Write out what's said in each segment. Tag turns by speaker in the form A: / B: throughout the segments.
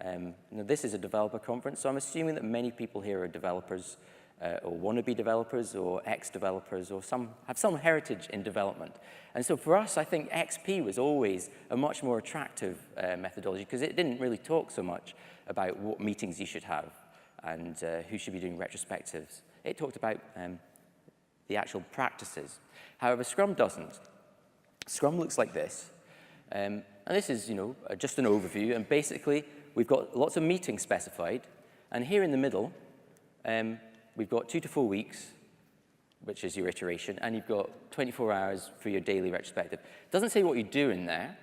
A: Now this is a developer conference, so I'm assuming that many people here are developers or want to be developers or ex-developers or have some heritage in development. And so for us, I think XP was always a much more attractive methodology because it didn't really talk so much about what meetings you should have and who should be doing retrospectives. It talked about the actual practices. However, Scrum doesn't. Scrum looks like this. And this is, just an overview. And basically, we've got lots of meetings specified. And here in the middle, we've got 2 to 4 weeks, which is your iteration, and you've got 24 hours for your daily retrospective. It doesn't say what you do in there.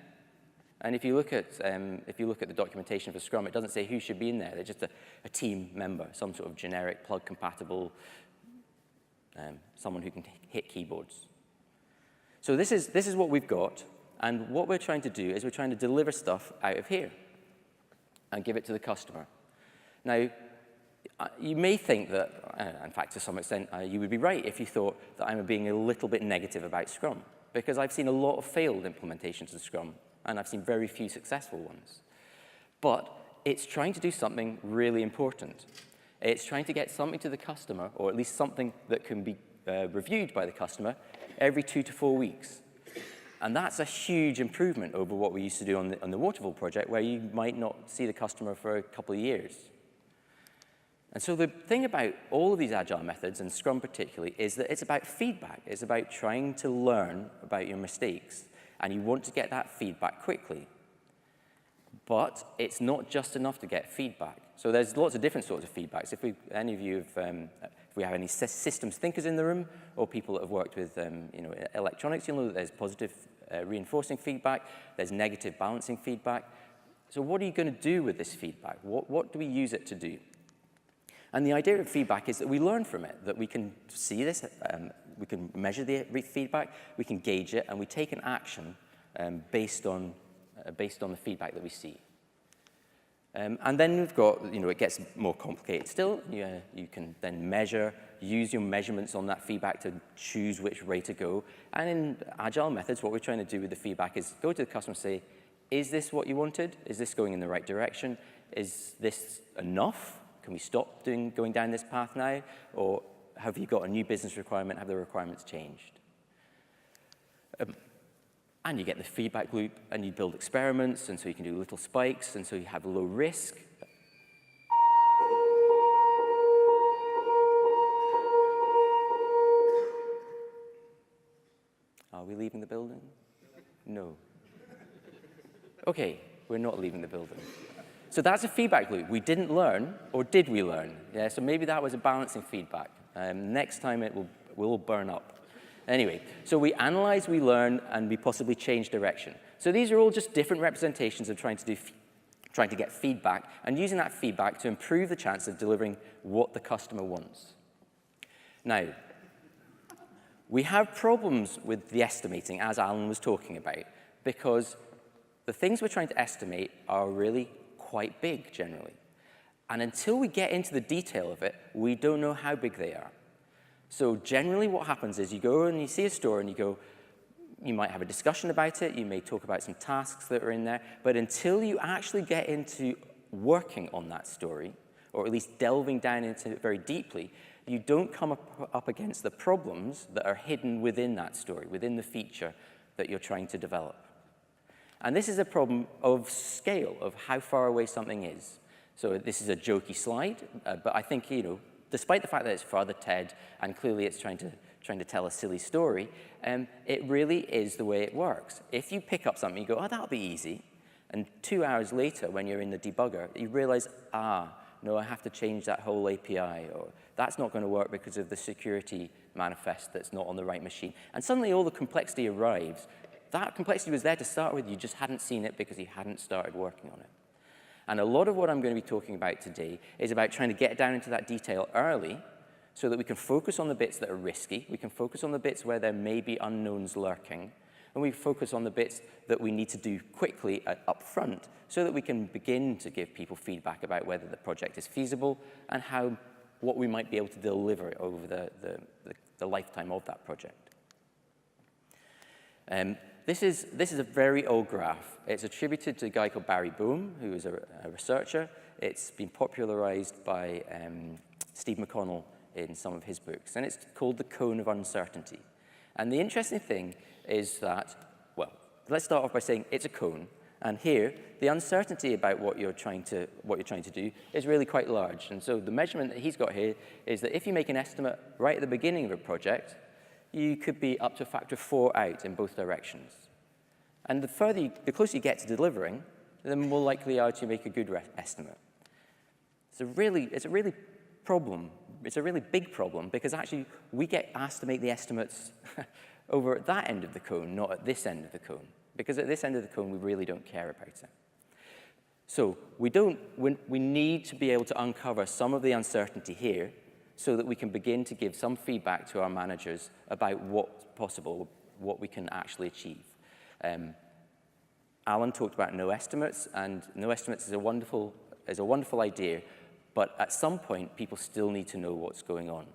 A: And if you look at the documentation for Scrum, it doesn't say who should be in there. They're just a team member, some sort of generic plug compatible, someone who can hit keyboards. So this is what we've got. And what we're trying to do is we're trying to deliver stuff out of here and give it to the customer. Now, you may think that, in fact, to some extent, you would be right if you thought that I'm being a little bit negative about Scrum, because I've seen a lot of failed implementations of Scrum, and I've seen very few successful ones. But it's trying to do something really important. It's trying to get something to the customer, or at least something that can be reviewed by the customer every 2 to 4 weeks. And that's a huge improvement over what we used to do on the Waterfall project, where you might not see the customer for a couple of years. And so the thing about all of these agile methods, and Scrum particularly, is that it's about feedback. It's about trying to learn about your mistakes, and you want to get that feedback quickly. But it's not just enough to get feedback. So there's lots of different sorts of feedbacks. If we have any systems thinkers in the room, or people that have worked with electronics, you'll know that there's positive reinforcing feedback, there's negative balancing feedback. So what are you going to do with this feedback? What do we use it to do? And the idea of feedback is that we learn from it, that we can see this, we can measure the feedback, we can gauge it, and we take an action based on the feedback that we see. And then we've got, it gets more complicated still. You can then measure, use your measurements on that feedback to choose which way to go. And in agile methods, what we're trying to do with the feedback is go to the customer and say, is this what you wanted? Is this going in the right direction? Is this enough? Can we stop going down this path now? Or have you got a new business requirement? Have the requirements changed? And you get the feedback loop, and you build experiments, and so you can do little spikes, and so you have low risk. Are we leaving the building? No. OK, we're not leaving the building. So that's a feedback loop. We didn't learn, or did we learn? Yeah, so maybe that was a balancing feedback. Next time it will burn up. Anyway, so we analyze, we learn, and we possibly change direction. So these are all just different representations of trying to get feedback, and using that feedback to improve the chance of delivering what the customer wants. Now, we have problems with the estimating, as Alan was talking about, because the things we're trying to estimate are really quite big, generally. And until we get into the detail of it, we don't know how big they are. So generally what happens is you go and you see a store and you might have a discussion about it, you may talk about some tasks that are in there, but until you actually get into working on that story, or at least delving down into it very deeply, you don't come up against the problems that are hidden within that story, within the feature that you're trying to develop. And this is a problem of scale, of how far away something is. So this is a jokey slide, but I think, despite the fact that it's Father Ted, and clearly it's trying to tell a silly story, it really is the way it works. If you pick up something, you go, oh, that'll be easy. And 2 hours later, when you're in the debugger, you realize, no, I have to change that whole API, or that's not going to work because of the security manifest that's not on the right machine. And suddenly all the complexity arrives. That complexity was there to start with, you just hadn't seen it because you hadn't started working on it. And a lot of what I'm going to be talking about today is about trying to get down into that detail early so that we can focus on the bits that are risky, we can focus on the bits where there may be unknowns lurking, and we focus on the bits that we need to do quickly up front so that we can begin to give people feedback about whether the project is feasible and what we might be able to deliver over the lifetime of that project. This is a very old graph. It's attributed to a guy called Barry Boehm, who is a researcher. It's been popularized by Steve McConnell in some of his books, and it's called the cone of uncertainty. And the interesting thing is that, well, let's start off by saying it's a cone, and here, the uncertainty about what you're trying to do is really quite large. And so the measurement that he's got here is that if you make an estimate right at the beginning of a project, you could be up to a factor of 4 out in both directions. And the closer you get to delivering, the more likely you are to make a good estimate. It's a really big problem, because actually we get asked to make the estimates over at that end of the cone, not at this end of the cone. Because at this end of the cone, we really don't care about it. So we need to be able to uncover some of the uncertainty here so that we can begin to give some feedback to our managers about what's possible, what we can actually achieve. Alan talked about no estimates, and no estimates is a wonderful idea, but at some point, people still need to know what's going on.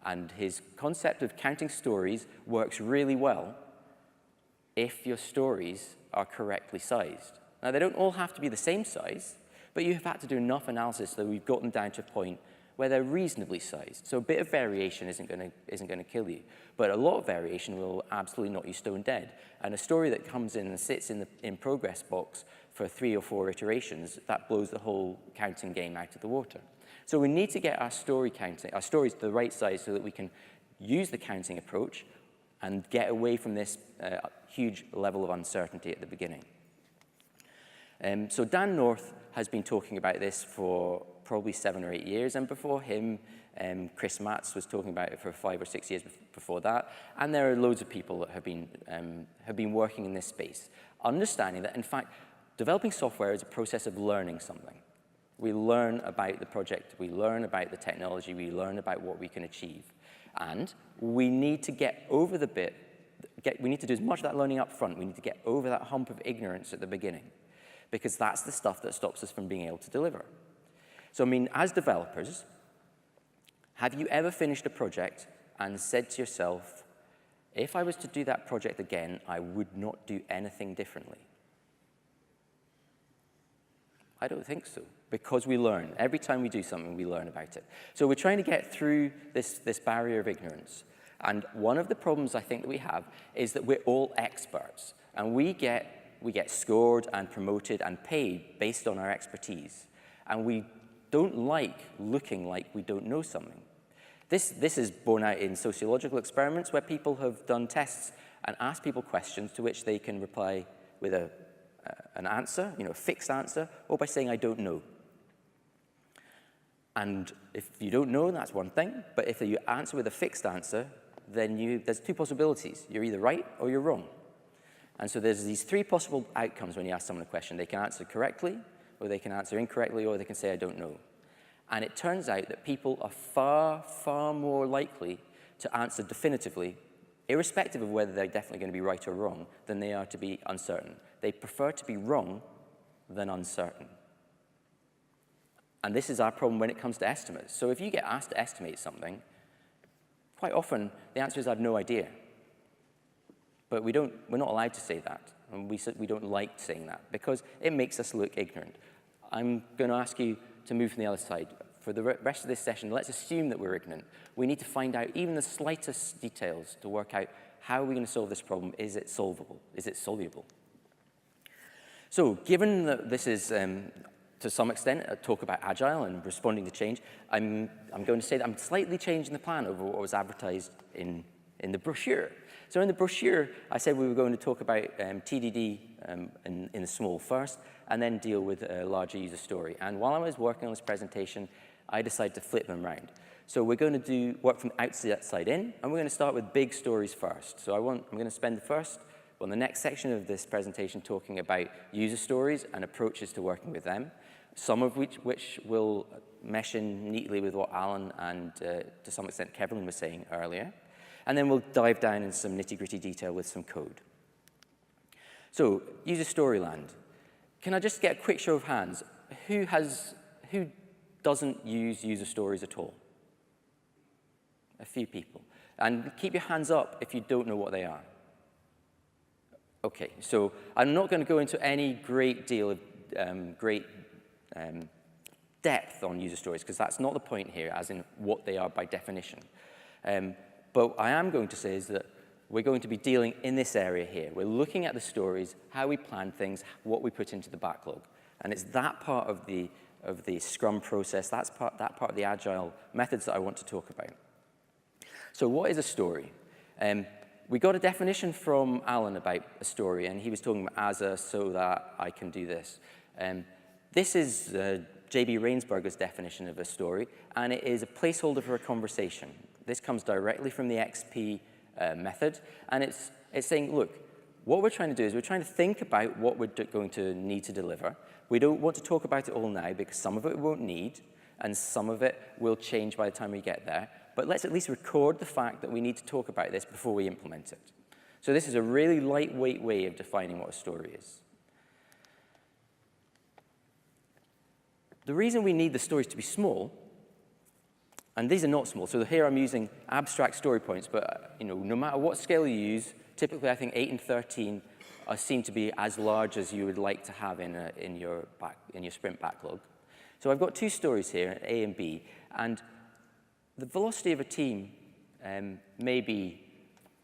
A: And his concept of counting stories works really well if your stories are correctly sized. Now, they don't all have to be the same size, but you've had to do enough analysis so we've gotten down to a point where they're reasonably sized. So a bit of variation isn't going to kill you, but a lot of variation will absolutely knock you stone dead. And a story that comes in and sits in the in progress box for 3 or 4 iterations, that blows the whole counting game out of the water. So we need to get our stories to the right size so that we can use the counting approach and get away from this huge level of uncertainty at the beginning. So Dan North has been talking about this for probably 7 or 8 years, and before him, Chris Matz was talking about it for 5 or 6 years before that, and there are loads of people that have been working in this space, understanding that, in fact, developing software is a process of learning something. We learn about the project, we learn about the technology, we learn about what we can achieve, and we need to get over the bit, we need to do as much of that learning up front, we need to get over that hump of ignorance at the beginning, because that's the stuff that stops us from being able to deliver. So, I mean, as developers, have you ever finished a project and said to yourself, if I was to do that project again, I would not do anything differently? I don't think so, because we learn. Every time we do something, we learn about it. So we're trying to get through this barrier of ignorance. And one of the problems I think that we have is that we're all experts, and we get scored and promoted and paid based on our expertise. And we don't like looking like we don't know something. This is borne out in sociological experiments where people have done tests and asked people questions to which they can reply with an answer, a fixed answer, or by saying, I don't know. And if you don't know, that's one thing, but if you answer with a fixed answer, then there's 2 possibilities. You're either right or you're wrong. And so there's these 3 possible outcomes when you ask someone a question. They can answer correctly, or they can answer incorrectly, or they can say, I don't know. And it turns out that people are far, far more likely to answer definitively, irrespective of whether they're definitely going to be right or wrong, than they are to be uncertain. They prefer to be wrong than uncertain. And this is our problem when it comes to estimates. So if you get asked to estimate something, quite often the answer is, I have no idea. But we're not allowed to say that. And we don't like saying that because it makes us look ignorant. I'm going to ask you to move from the other side. For the rest of this session, let's assume that we're ignorant. We need to find out even the slightest details to work out how are we going to solve this problem. Is it solvable? Is it soluble? So given that this is, to some extent, a talk about agile and responding to change, I'm going to say that I'm slightly changing the plan over what was advertised in the brochure. So in the brochure, I said we were going to talk about TDD in the small first, and then deal with a larger user story. And while I was working on this presentation, I decided to flip them around. So we're going to work from outside in, and we're going to start with big stories first. So I'm going to spend the next section of this presentation talking about user stories and approaches to working with them, some of which will mesh in neatly with what Alan and, to some extent, Kevin was saying earlier. And then we'll dive down in some nitty-gritty detail with some code. So, user story land. Can I just get a quick show of hands? Who doesn't use user stories at all? A few people. And keep your hands up if you don't know what they are. Okay, so I'm not going to go into any great deal of depth on user stories, because that's not the point here, as in what they are by definition. But I am going to say is that we're going to be dealing in this area here. We're looking at the stories, how we plan things, what we put into the backlog. And it's that part of the Scrum process, that part of the Agile methods that I want to talk about. So what is a story? We got a definition from Alan about a story, and he was talking about as a so that I can do this. This is J.B. Rainsberger's definition of a story, and it is a placeholder for a conversation. This comes directly from the XP method, and it's saying, look, what we're trying to do is we're trying to think about what we're going to need to deliver. We don't want to talk about it all now, because some of it we won't need, and some of it will change by the time we get there. But let's at least record the fact that we need to talk about this before we implement it. So this is a really lightweight way of defining what a story is. The reason we need the stories to be small, and these are not small, so here I'm using abstract story points, but no matter what scale you use, typically I think 8 and 13 are seen to be as large as you would like to have in your sprint backlog. So I've got two stories here, A and B, and the velocity of a team may be,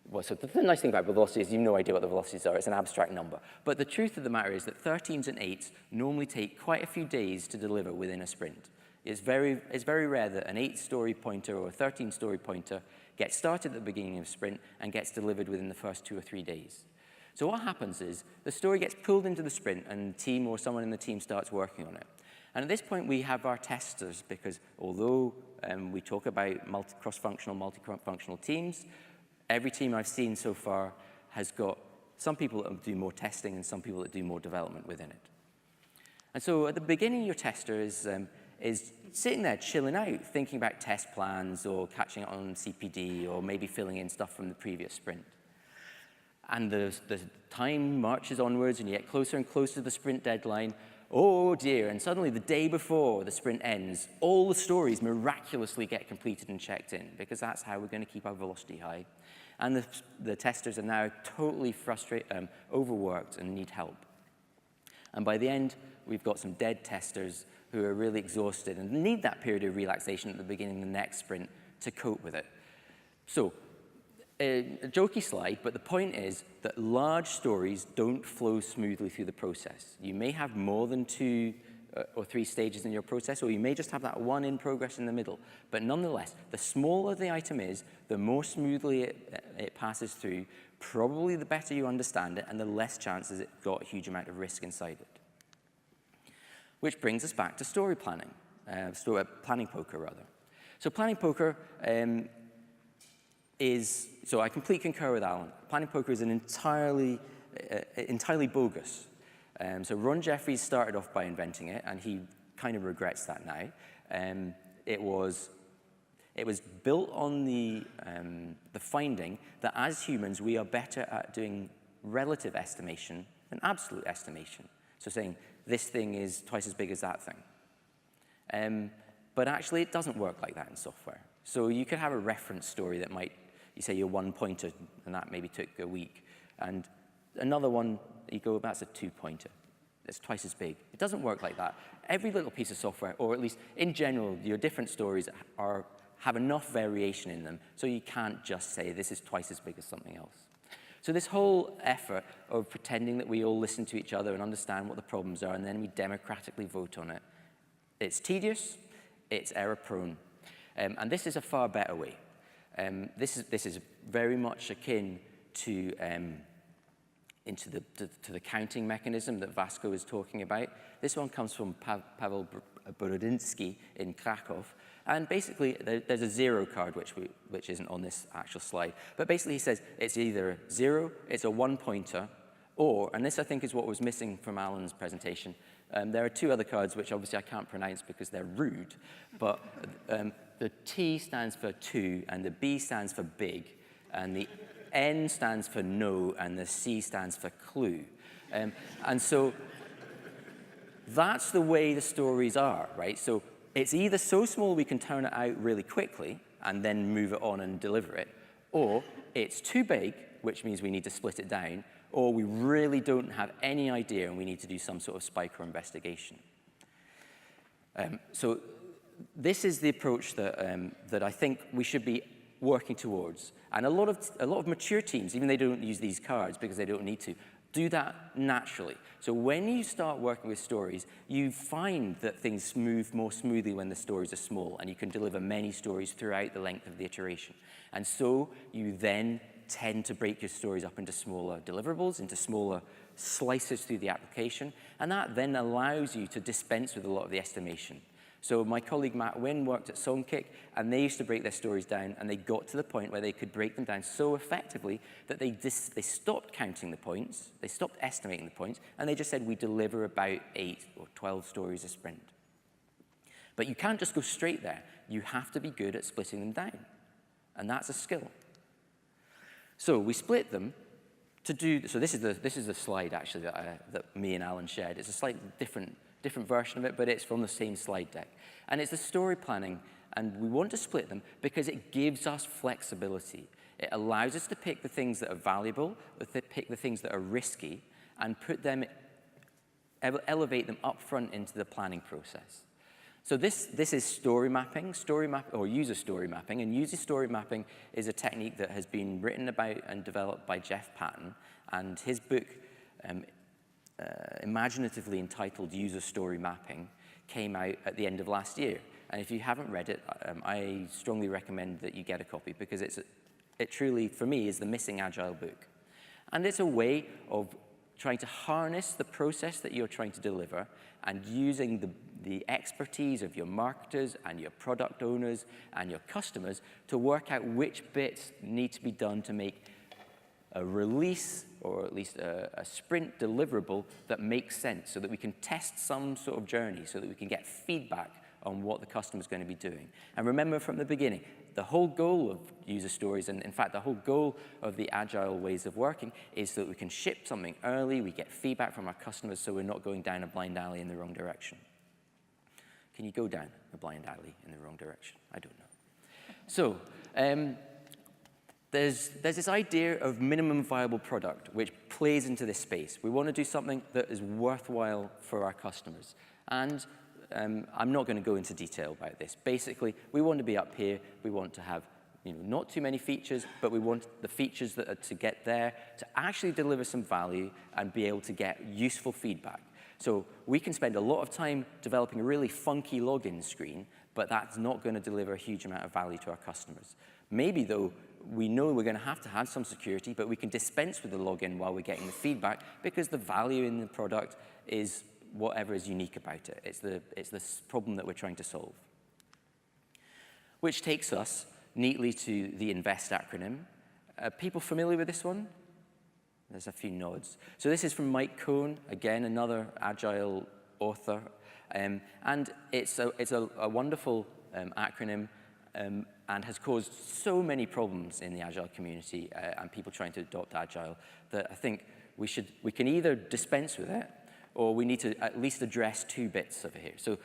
A: well, so the nice thing about velocity is you have no idea what the velocities are. It's an abstract number. But the truth of the matter is that 13s and 8s normally take quite a few days to deliver within a sprint. It's very rare that an 8-story pointer or a 13-story pointer gets started at the beginning of a sprint and gets delivered within the first 2 or 3 days. So what happens is the story gets pulled into the sprint, and the team or someone in the team starts working on it. And at this point, we have our testers, because although we talk about cross-functional, multi-functional teams, every team I've seen so far has got some people that do more testing and some people that do more development within it. And so at the beginning, your tester is sitting there chilling out, thinking about test plans or catching up on CPD or maybe filling in stuff from the previous sprint. And the time marches onwards, and you get closer and closer to the sprint deadline. Oh dear, and suddenly the day before the sprint ends, all the stories miraculously get completed and checked in, because that's how we're going to keep our velocity high. And the testers are now totally frustrated, overworked, and need help. And by the end, we've got some dead testers who are really exhausted and need that period of relaxation at the beginning of the next sprint to cope with it. So, a jokey slide, but the point is that large stories don't flow smoothly through the process. You may have more than 2 or 3 stages in your process, or you may just have that one in progress in the middle. But nonetheless, the smaller the item is, the more smoothly it passes through, probably the better you understand it, and the less chances it's got a huge amount of risk inside it. Which brings us back to story planning, planning poker, rather. So planning poker so I completely concur with Alan. Planning poker is an entirely bogus. So Ron Jeffries started off by inventing it, and he kind of regrets that now. It was built on the finding that as humans, we are better at doing relative estimation than absolute estimation. So saying, this thing is twice as big as that thing. But actually, it doesn't work like that in software. So you could have a reference story that might, you say you're 1 pointer, and that maybe took a week. And another one, you go, that's a 2-pointer. It's twice as big. It doesn't work like that. Every little piece of software, or at least in general, your different stories have enough variation in them, so you can't just say this is twice as big as something else. So this whole effort of pretending that we all listen to each other and understand what the problems are, and then we democratically vote on it, it's tedious, it's error-prone. And this is a far better way. This is very much akin to the counting mechanism that Vasco is talking about. This one comes from Pavel Borodinski in Krakow. And basically, there's a 0 card, which isn't on this actual slide. But basically, he says it's either 0, it's a 1-pointer, or, and this I think is what was missing from Alan's presentation, there are 2 other cards which obviously I can't pronounce because they're rude, but the T stands for 2, and the B stands for big, and the N stands for no, and the C stands for clue. And so that's the way the stories are, right? So it's either so small we can turn it out really quickly and then move it on and deliver it, or it's too big, which means we need to split it down, or we really don't have any idea and we need to do some sort of spike or investigation. So this is the approach that I think we should be working towards. And a lot of mature teams, even they don't use these cards because they don't need to, do that naturally. So when you start working with stories, you find that things move more smoothly when the stories are small, and you can deliver many stories throughout the length of the iteration. And so you then tend to break your stories up into smaller deliverables, into smaller slices through the application, and that then allows you to dispense with a lot of the estimation. So my colleague Matt Wynn worked at Songkick, and they used to break their stories down, and they got to the point where they could break them down so effectively that they stopped counting the points, they stopped estimating the points, and they just said, we deliver about 8 or 12 stories a sprint. But you can't just go straight there. You have to be good at splitting them down, and that's a skill. So we split them to do, so this is the slide actually that me and Alan shared. It's a slightly different version of it, but it's from the same slide deck. And it's the story planning, and we want to split them because it gives us flexibility. It allows us to pick the things that are valuable, to pick the things that are risky, and elevate them up front into the planning process. So this is story mapping, or user story mapping, and user story mapping is a technique that has been written about and developed by Jeff Patton, and his book, imaginatively entitled User Story Mapping, came out at the end of last year. And if you haven't read it, I strongly recommend that you get a copy, because it truly, for me, is the missing Agile book. And it's a way of trying to harness the process that you're trying to deliver and using the expertise of your marketers and your product owners and your customers to work out which bits need to be done to make a release, or at least a sprint deliverable that makes sense, so that we can test some sort of journey, so that we can get feedback on what the customer's going to be doing. And remember from the beginning, the whole goal of user stories, and in fact the whole goal of the agile ways of working, is so that we can ship something early, we get feedback from our customers, so we're not going down a blind alley in the wrong direction. Can you go down a blind alley in the wrong direction? I don't know. So, there's this idea of minimum viable product, which plays into this space. We want to do something that is worthwhile for our customers. And I'm not going to go into detail about this. Basically, we want to be up here. We want to have not too many features, but we want the features that are to get there to actually deliver some value and be able to get useful feedback. So we can spend a lot of time developing a really funky login screen, but that's not going to deliver a huge amount of value to our customers. Maybe, though, we know we're going to have some security, but we can dispense with the login while we're getting the feedback, because the value in the product is whatever is unique about it. It's this problem that we're trying to solve. Which takes us neatly to the INVEST acronym. People familiar with this one? There's a few nods. So this is from Mike Cohn, again, another Agile author. And it's a wonderful acronym, and has caused so many problems in the Agile community and people trying to adopt Agile, that I think we can either dispense with it, or we need to at least address 2 bits over here. So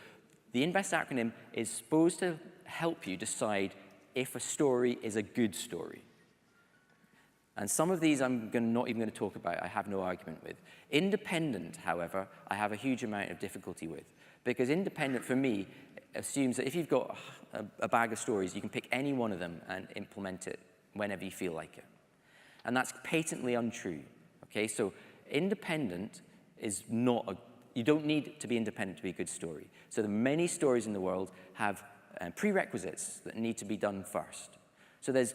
A: the INVEST acronym is supposed to help you decide if a story is a good story. And some of these I'm not even going to talk about. I have no argument with. Independent, however, I have a huge amount of difficulty with. Because independent, for me, assumes that if you've got a bag of stories, you can pick any one of them and implement it whenever you feel like it. And that's patently untrue. Okay, so independent is not you don't need to be independent to be a good story. So the many stories in the world have prerequisites that need to be done first. So there's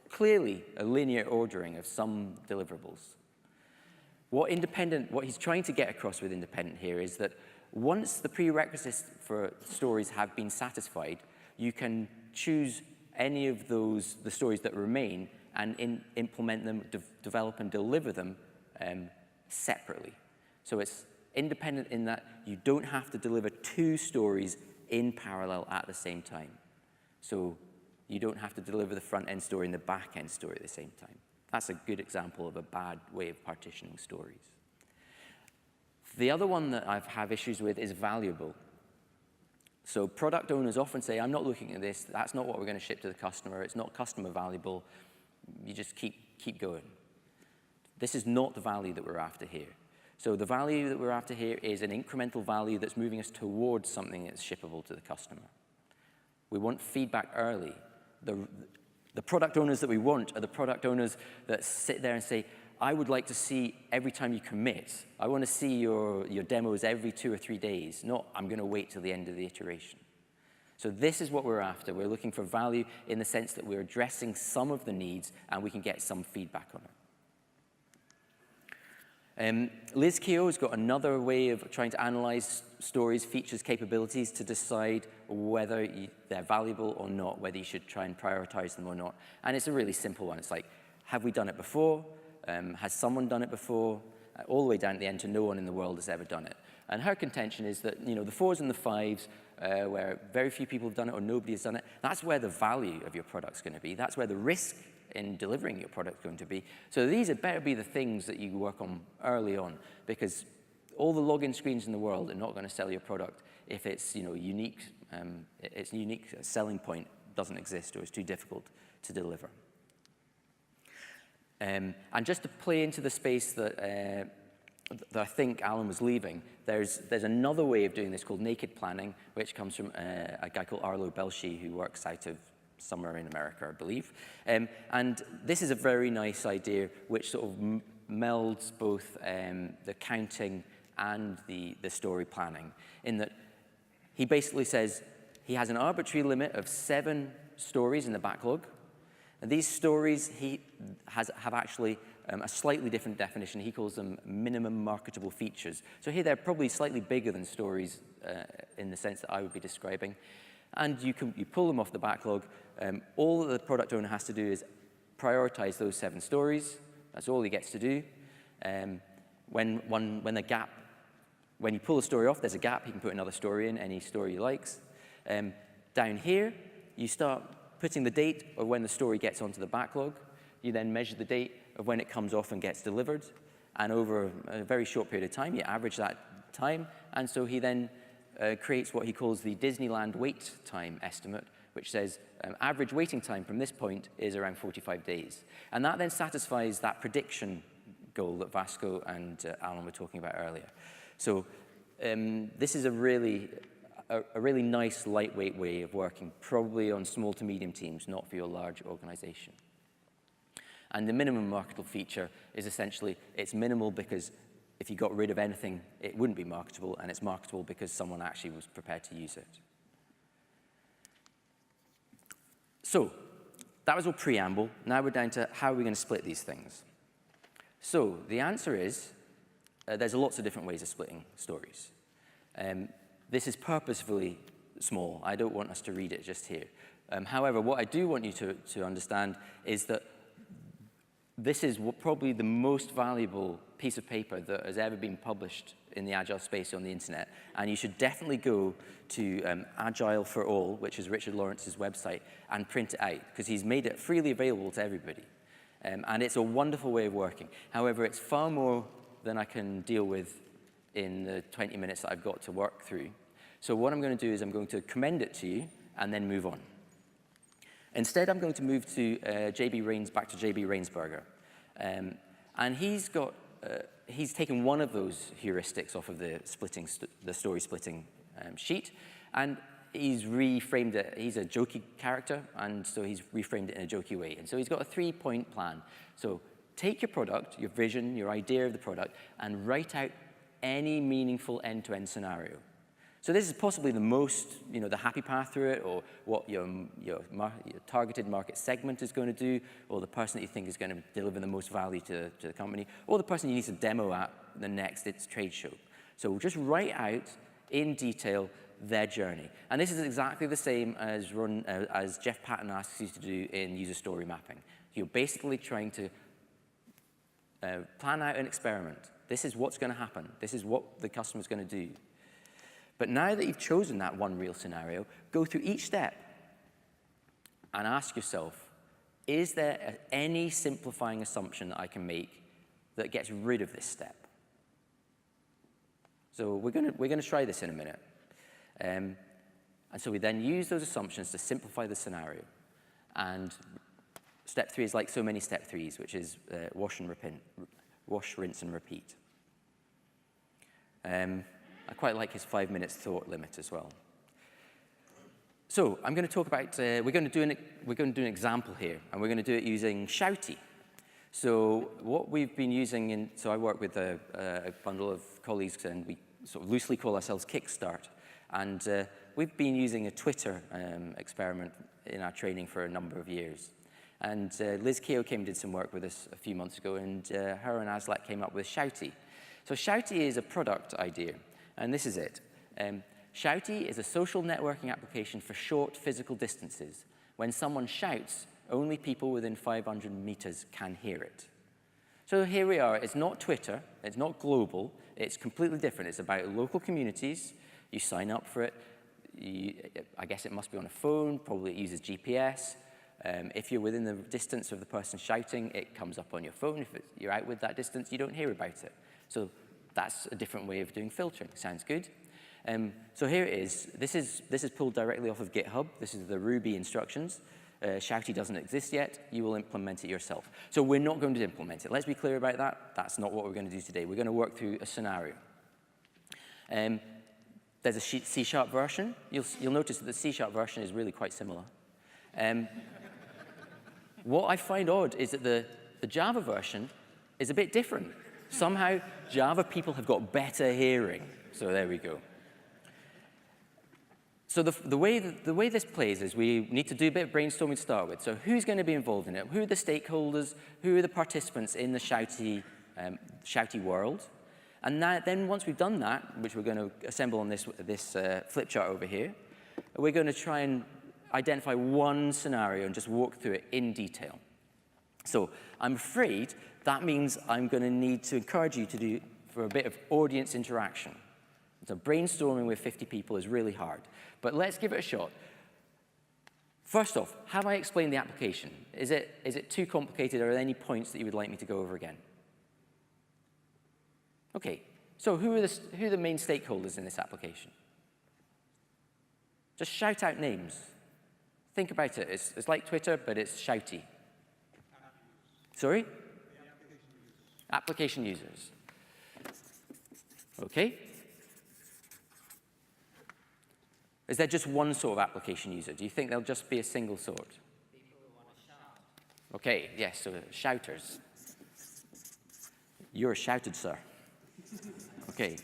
A: clearly a linear ordering of some deliverables. What he's trying to get across with independent here is that once the prerequisites for stories have been satisfied, you can choose any of the stories that remain and implement them, develop and deliver them separately. So it's independent in that you don't have to deliver 2 stories in parallel at the same time. So you don't have to deliver the front-end story and the back-end story at the same time. That's a good example of a bad way of partitioning stories. The other one that I have issues with is valuable. So product owners often say, I'm not looking at this. That's not what we're going to ship to the customer. It's not customer valuable. You just keep going. This is not the value that we're after here. So the value that we're after here is an incremental value that's moving us towards something that's shippable to the customer. We want feedback early. The product owners that we want are the product owners that sit there and say, I would like to see every time you commit. I want to see your demos every 2 or 3 days, not I'm going to wait till the end of the iteration. So this is what we're after. We're looking for value in the sense that we're addressing some of the needs and we can get some feedback on it. Liz Keogh's got another way of trying to analyze stories, features, capabilities to decide whether they're valuable or not, whether you should try and prioritize them or not. And it's a really simple one. It's like, have we done it before? Has someone done it before? All the way down to the end to no one in the world has ever done it. And her contention is that the 4s and the 5s, where very few people have done it or nobody has done it, that's where the value of your product's going to be. That's where the risk in delivering your product going to be. So these had better be the things that you work on early on, because all the login screens in the world are not going to sell your product if its unique selling point doesn't exist or is too difficult to deliver. And just to play into the space that I think Alan was leaving, there's another way of doing this called naked planning, which comes from a guy called Arlo Belshi, who works out of somewhere in America, I believe. And this is a very nice idea which sort of melds both the counting and the story planning, in that he basically says he has an arbitrary limit of 7 stories in the backlog. And these stories have actually a slightly different definition. He calls them minimum marketable features. So here they're probably slightly bigger than stories in the sense that I would be describing. And you pull them off the backlog. All that the product owner has to do is prioritize those 7 stories. That's all he gets to do. When you pull a story off, there's a gap. He can put another story in, any story he likes. Down here, you start putting the date of when the story gets onto the backlog. You then measure the date of when it comes off and gets delivered. And over a very short period of time, you average that time. And so he then creates what he calls the Disneyland wait time estimate, which says average waiting time from this point is around 45 days. And that then satisfies that prediction goal that Vasco and Alan were talking about earlier. So this is a really nice, lightweight way of working, probably on small to medium teams, not for your large organization. And the minimum marketable feature is essentially, it's minimal because if you got rid of anything, it wouldn't be marketable, and it's marketable because someone actually was prepared to use it. So that was all preamble. Now we're down to how are we going to split these things. So the answer is there's lots of different ways of splitting stories. This is purposefully small. I don't want us to read it just here. However, what I do want you to understand is that this is probably the most valuable piece of paper that has ever been published in the Agile space on the internet. And you should definitely go to Agile for All, which is Richard Lawrence's website, and print it out, because he's made it freely available to everybody. And it's a wonderful way of working. However, it's far more than I can deal with in the 20 minutes that I've got to work through. So what I'm going to do is I'm going to commend it to you and then move on. Instead, I'm going to move to back to J.B. Rainsberger. And he's taken one of those heuristics off of the story splitting sheet, and he's reframed it. He's a jokey character, and so he's reframed it in a jokey way. And so he's got a 3-point plan. So take your product, your vision, your idea of the product, and write out any meaningful end-to-end scenario. So this is possibly the most, the happy path through it, or what your targeted market segment is going to do, or the person that you think is going to deliver the most value to the company, or the person you need to demo at the next trade show. So just write out in detail their journey. And this is exactly the same as Jeff Patton asks you to do in user story mapping. You're basically trying to plan out an experiment. This is what's going to happen. This is what the customer's going to do. But now that you've chosen that one real scenario, go through each step and ask yourself, is there any simplifying assumption that I can make that gets rid of this step? So we're going to try this in a minute. And so we then use those assumptions to simplify the scenario. And step 3 is like so many step 3s, which is wash and wash, rinse, and repeat. I quite like his 5 minutes thought limit as well. So I'm going to talk about, we're going to do an example here, and we're going to do it using Shouty. So what we've been using so I work with a bundle of colleagues, and we sort of loosely call ourselves Kickstart. And we've been using a Twitter experiment in our training for a number of years. And Liz Keogh came and did some work with us a few months ago, and her and Aslat came up with Shouty. So Shouty is a product idea, and this is it. Shouty is a social networking application for short physical distances. When someone shouts, only people within 500 meters can hear it. So here we are. It's not Twitter. It's not global. It's completely different. It's about local communities. You sign up for it. I guess it must be on a phone. Probably it uses GPS. If you're within the distance of the person shouting, it comes up on your phone. If you're out with that distance, you don't hear about it. So that's a different way of doing filtering. Sounds good? So here it is. This is pulled directly off of GitHub. This is the Ruby instructions. Shouty doesn't exist yet. You will implement it yourself. So we're not going to implement it. Let's be clear about that. That's not what we're going to do today. We're going to work through a scenario. There's a C# version. You'll notice that the C# version is really quite similar. What I find odd is that the Java version is a bit different. Somehow, Java people have got better hearing. So there we go. So the way this plays is we need to do a bit of brainstorming to start with. So who's going to be involved in it? Who are the stakeholders? Who are the participants in the Shouty world? And then once we've done that, which we're going to assemble on this flip chart over here, we're going to try and identify one scenario and just walk through it in detail. So I'm afraid that means I'm going to need to encourage you to do for a bit of audience interaction. So brainstorming with 50 people is really hard, but let's give it a shot. First off, have I explained the application? Is it too complicated? Are there any points that you would like me to go over again? Okay, so who are the main stakeholders in this application? Just shout out names. Think about it. It's like Twitter, but it's Shouty. Sorry? Application users. Okay. Is there just one sort of application user? Do you think there'll just be a single sort?
B: People who want to shout.
A: Okay, yes, so shouters. You're shouted, sir. Okay.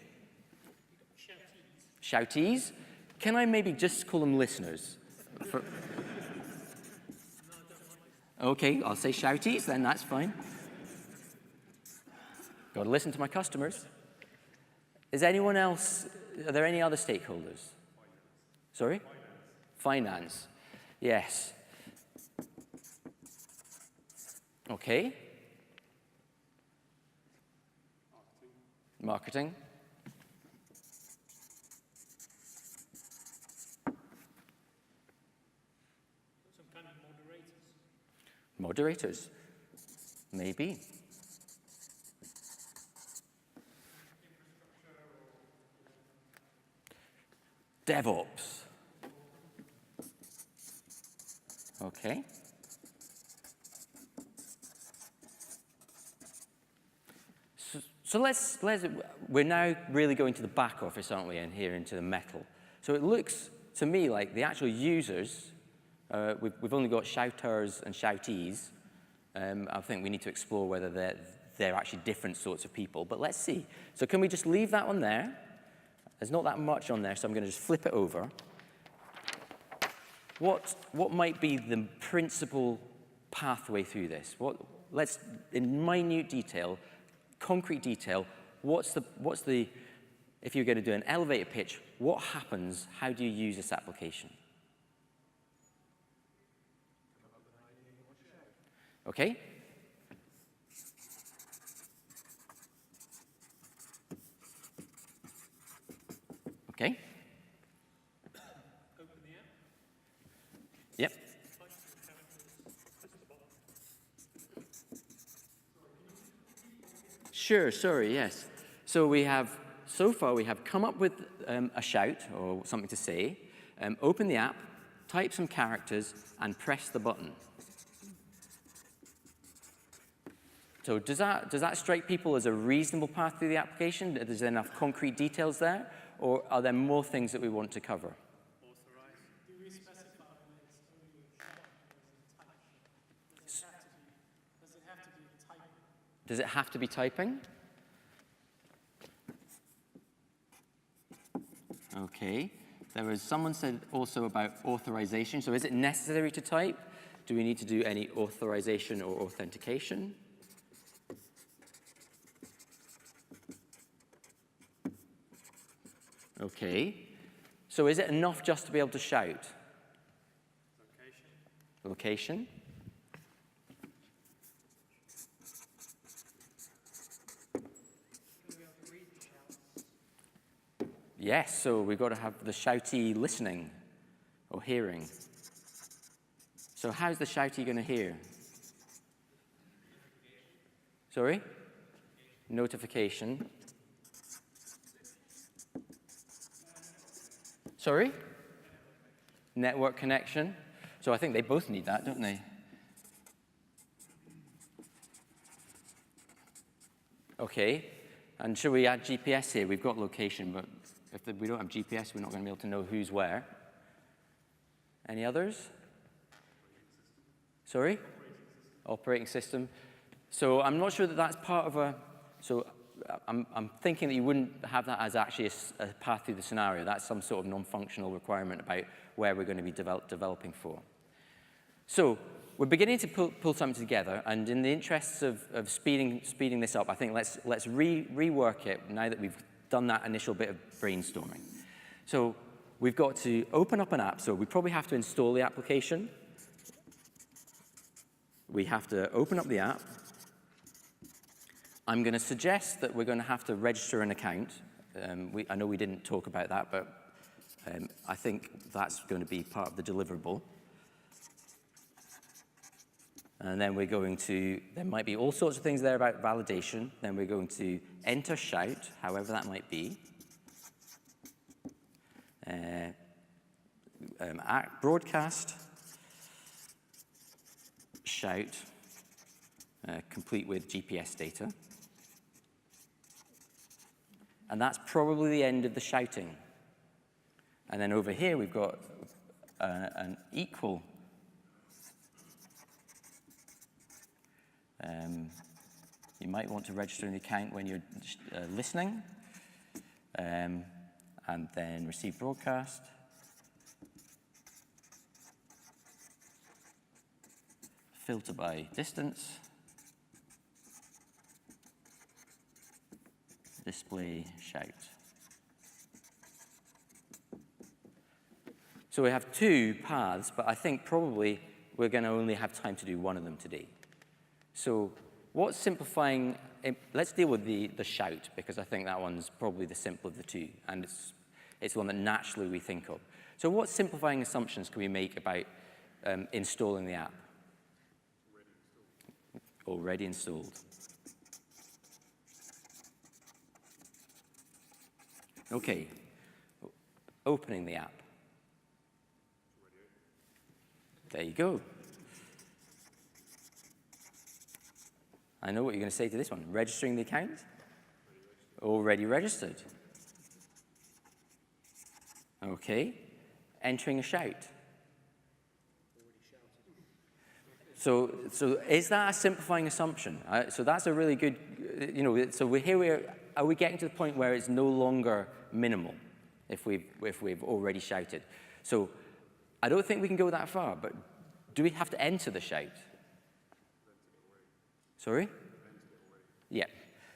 A: Shouties. Can I maybe just call them listeners? Okay, I'll say shouties, then that's fine. Got to listen to my customers. Is anyone else, are there any other stakeholders? Sorry? Finance. Yes. Okay. Marketing.
B: Some kind of moderators.
A: Moderators. Maybe. DevOps. Okay. So we're now really going to the back office, aren't we, and here into the metal. So it looks to me like the actual users, we've only got shouters and shoutees. I think we need to explore whether they're actually different sorts of people, but let's see. So can we just leave that one there? There's not that much on there, so I'm going to just flip it over. What might be the principal pathway through this? Let's, in minute detail, concrete detail, what's the, if you're going to do an elevator pitch, what happens? How do you use this application? Okay? Okay?
B: Open the app.
A: Yep. Sure, sorry, yes. So so far we have come up with a shout or something to say, open the app, type some characters, and press the button. So does that strike people as a reasonable path through the application? Is there enough concrete details there? Or are there more things that we want to cover?
B: Do we specify whether it's only sharpen or is it type? Does it have to be typing?
A: Does it have to be typing? Okay. Someone said also about authorization. So is it necessary to type? Do we need to do any authorization or authentication? Okay. So is it enough just to be able to shout? Location. Yes, so we've got to have the shouty listening or hearing. So how's the shouty going to hear? Sorry? Notification. Sorry? Network connection. So I think they both need that, don't they? Okay. And should we add GPS here? We've got location, but if we don't have GPS, we're not going to be able to know who's where. Any others? Sorry? Operating system. So I'm not sure that that's part of a... So I'm thinking that you wouldn't have that as actually a path through the scenario. That's some sort of non-functional requirement about where we're going to be developing for. So we're beginning to pull something together, and in the interests of speeding this up, I think let's rework it now that we've done that initial bit of brainstorming. So we've got to open up an app, so we probably have to install the application. We have to open up the app. I'm going to suggest that we're going to have to register an account. I know we didn't talk about that, but I think that's going to be part of the deliverable. And then we're going to, there might be all sorts of things there about validation. Then we're going to enter shout, however that might be. Broadcast, shout, complete with GPS data. And that's probably the end of the shouting. And then over here, we've got an equal. You might want to register an account when you're listening, and then receive broadcast. Filter by distance. Display shout. So we have two paths, but I think probably we're going to only have time to do one of them today. So what's simplifying? Let's deal with the shout, because I think that one's probably the simpler of the two, and it's the one that naturally we think of. So what simplifying assumptions can we make about installing the app? Already installed. Okay, opening the app. There you go. I know what you're going to say to this one. Registering the account? Already registered. Okay. Entering a shout. So is that a simplifying assumption? So that's a really good, so are we getting to the point where it's no longer minimal if we've already shouted? So I don't think we can go that far, but do we have to enter the shout? Sorry? Yeah.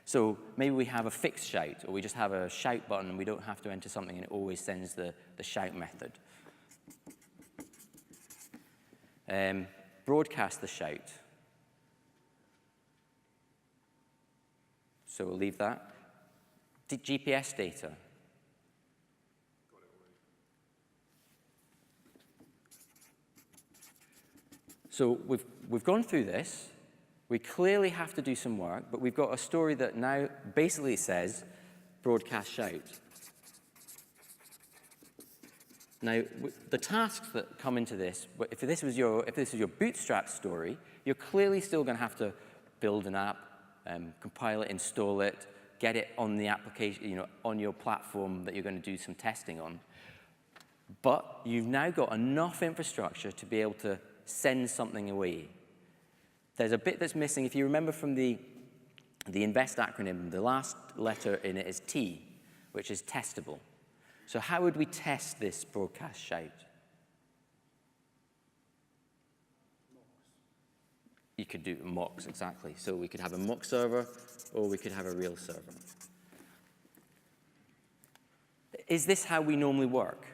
A: So maybe we have a fixed shout, or we just have a shout button and we don't have to enter something and it always sends the shout method. Broadcast the shout. So we'll leave that. GPS data. So we've gone through this. We clearly have to do some work, but we've got a story that now basically says broadcast shout. Now, the tasks that come into this, if this was your bootstrap story, you're clearly still going to have to build an app, compile it, install it, get it on the application, on your platform that you're going to do some testing on. But you've now got enough infrastructure to be able to send something away. There's a bit that's missing. If you remember from the INVEST acronym, the last letter in it is T, which is testable. So how would we test this broadcast shout? You could do mocks, exactly. So we could have a mock server, or we could have a real server. Is this how we normally work?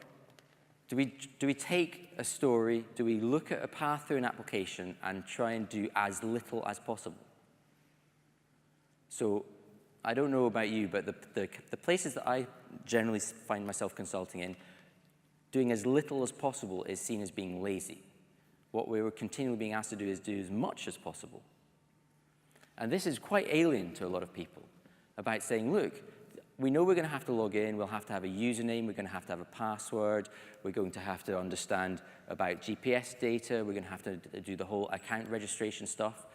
A: Do we take a story, do we look at a path through an application and try and do as little as possible? So I don't know about you, but the places that I generally find myself consulting in, doing as little as possible is seen as being lazy. What we were continually being asked to do is do as much as possible. And this is quite alien to a lot of people, about saying, look, we know we're going to have to log in, we'll have to have a username, we're going to have a password, we're going to have to understand about GPS data, we're going to have to do the whole account registration stuff.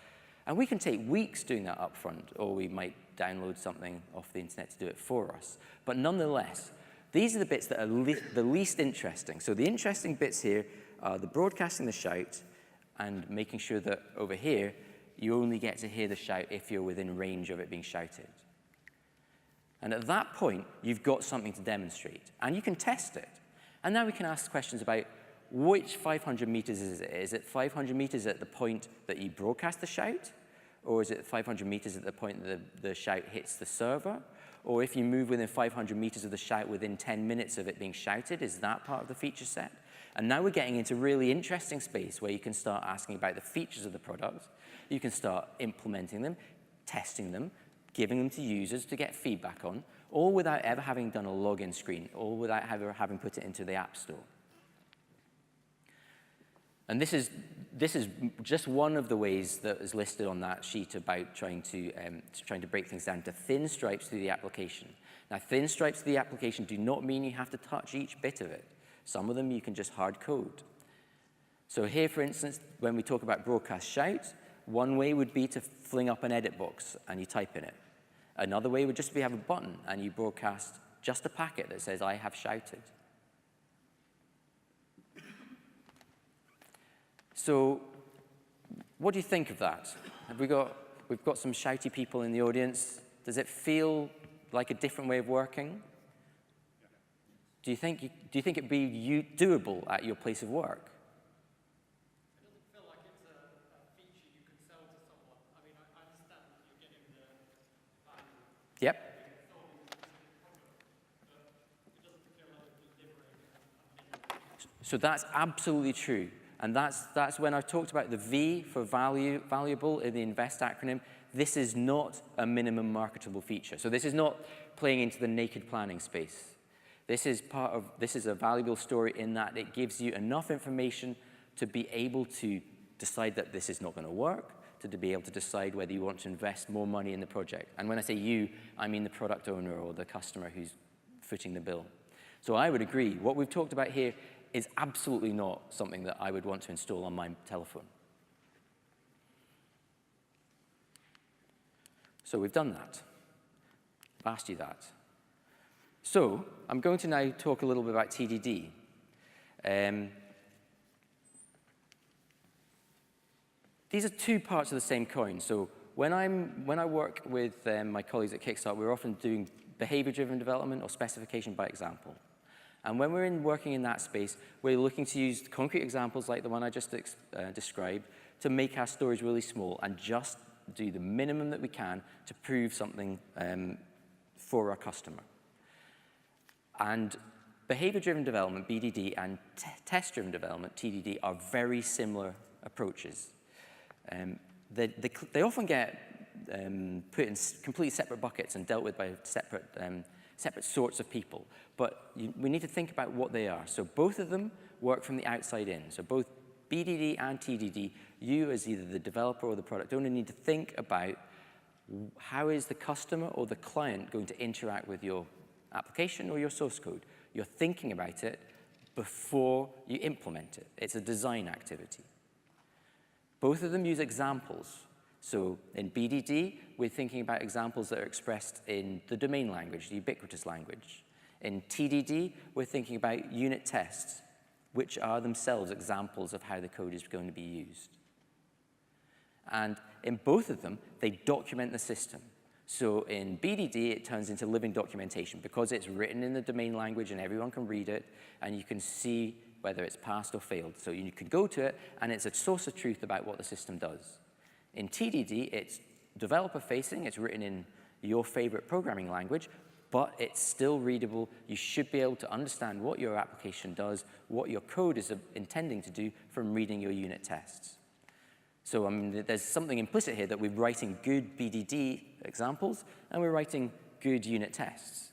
A: And we can take weeks doing that up front, or we might download something off the internet to do it for us. But nonetheless, these are the bits that are the least interesting. So the interesting bits here are the broadcasting the shout and making sure that over here, you only get to hear the shout if you're within range of it being shouted. And at that point, you've got something to demonstrate, and you can test it. And now we can ask questions about which 500 meters is it? Is it 500 meters at the point that you broadcast the shout? Or is it 500 meters at the point that the shout hits the server? Or if you move within 500 meters of the shout within 10 minutes of it being shouted, is that part of the feature set? And now we're getting into really interesting space where you can start asking about the features of the product. You can start implementing them, testing them, giving them to users to get feedback on, all without ever having done a login screen, all without ever having put it into the App Store. And this is just one of the ways that is listed on that sheet about trying to break things down to thin stripes through the application. Now, thin stripes through the application do not mean you have to touch each bit of it. Some of them you can just hard code. So here, for instance, when we talk about broadcast shout, one way would be to fling up an edit box and you type in it. Another way would just be have a button and you broadcast just a packet that says, I have shouted. So what do you think of that? We've got some shouty people in the audience. Does it feel like a different way of working? Do you think it'd be doable at your place of work?
B: It doesn't feel like it's a feature you can sell to someone. I mean, I understand that you're getting the value.
A: Yep. So that's absolutely true. And that's when I talked about the V for valuable in the INVEST acronym. This is not a minimum marketable feature. So this is not playing into the naked planning space. This is a valuable story in that it gives you enough information to be able to decide that this is not going to work, to be able to decide whether you want to invest more money in the project. And when I say you, I mean the product owner or the customer who's footing the bill. So I would agree. What we've talked about here is absolutely not something that I would want to install on my telephone. So we've done that. I've asked you that. So I'm going to now talk a little bit about TDD. These are two parts of the same coin. So when I work with my colleagues at Kickstart, we're often doing behavior-driven development or specification by example. And when we're working in that space, we're looking to use concrete examples like the one I just described to make our stories really small and just do the minimum that we can to prove something for our customer. And behavior-driven development, BDD, and test-driven development, TDD, are very similar approaches. They often get put in completely separate buckets and dealt with by separate sorts of people. But we need to think about what they are. So both of them work from the outside in. So both BDD and TDD, you as either the developer or the product owner need to think about how is the customer or the client going to interact with your application or your source code. You're thinking about it before you implement it. It's a design activity. Both of them use examples. So in BDD, we're thinking about examples that are expressed in the domain language, the ubiquitous language. In TDD, we're thinking about unit tests, which are themselves examples of how the code is going to be used. And in both of them, they document the system. So in BDD, it turns into living documentation because it's written in the domain language and everyone can read it, and you can see whether it's passed or failed. So you can go to it, and it's a source of truth about what the system does. In TDD, it's developer-facing. It's written in your favorite programming language, but it's still readable. You should be able to understand what your application does, what your code is intending to do from reading your unit tests. So there's something implicit here that we're writing good BDD examples, and we're writing good unit tests.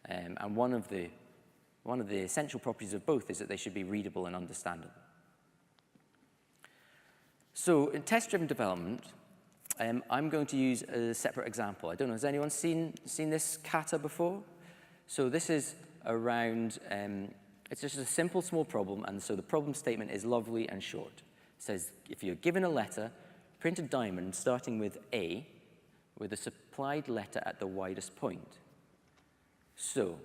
A: And one of the essential properties of both is that they should be readable and understandable. So in test-driven development, I'm going to use a separate example. I don't know, has anyone seen this kata before? So this is around, it's just a simple, small problem, and so the problem statement is lovely and short. It says, if you're given a letter, print a diamond starting with A, with a supplied letter at the widest point. So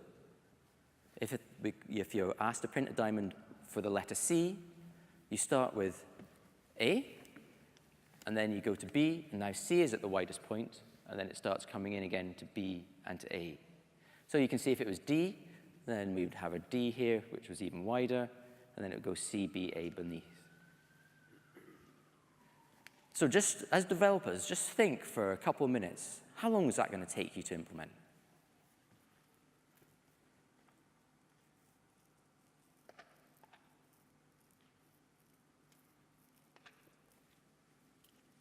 A: if you're asked to print a diamond for the letter C, you start with A, and then you go to B, and now C is at the widest point, and then it starts coming in again to B and to A. So you can see if it was D, then we would have a D here, which was even wider, and then it would go C, B, A beneath. So just as developers, just think for a couple of minutes, how long is that going to take you to implement?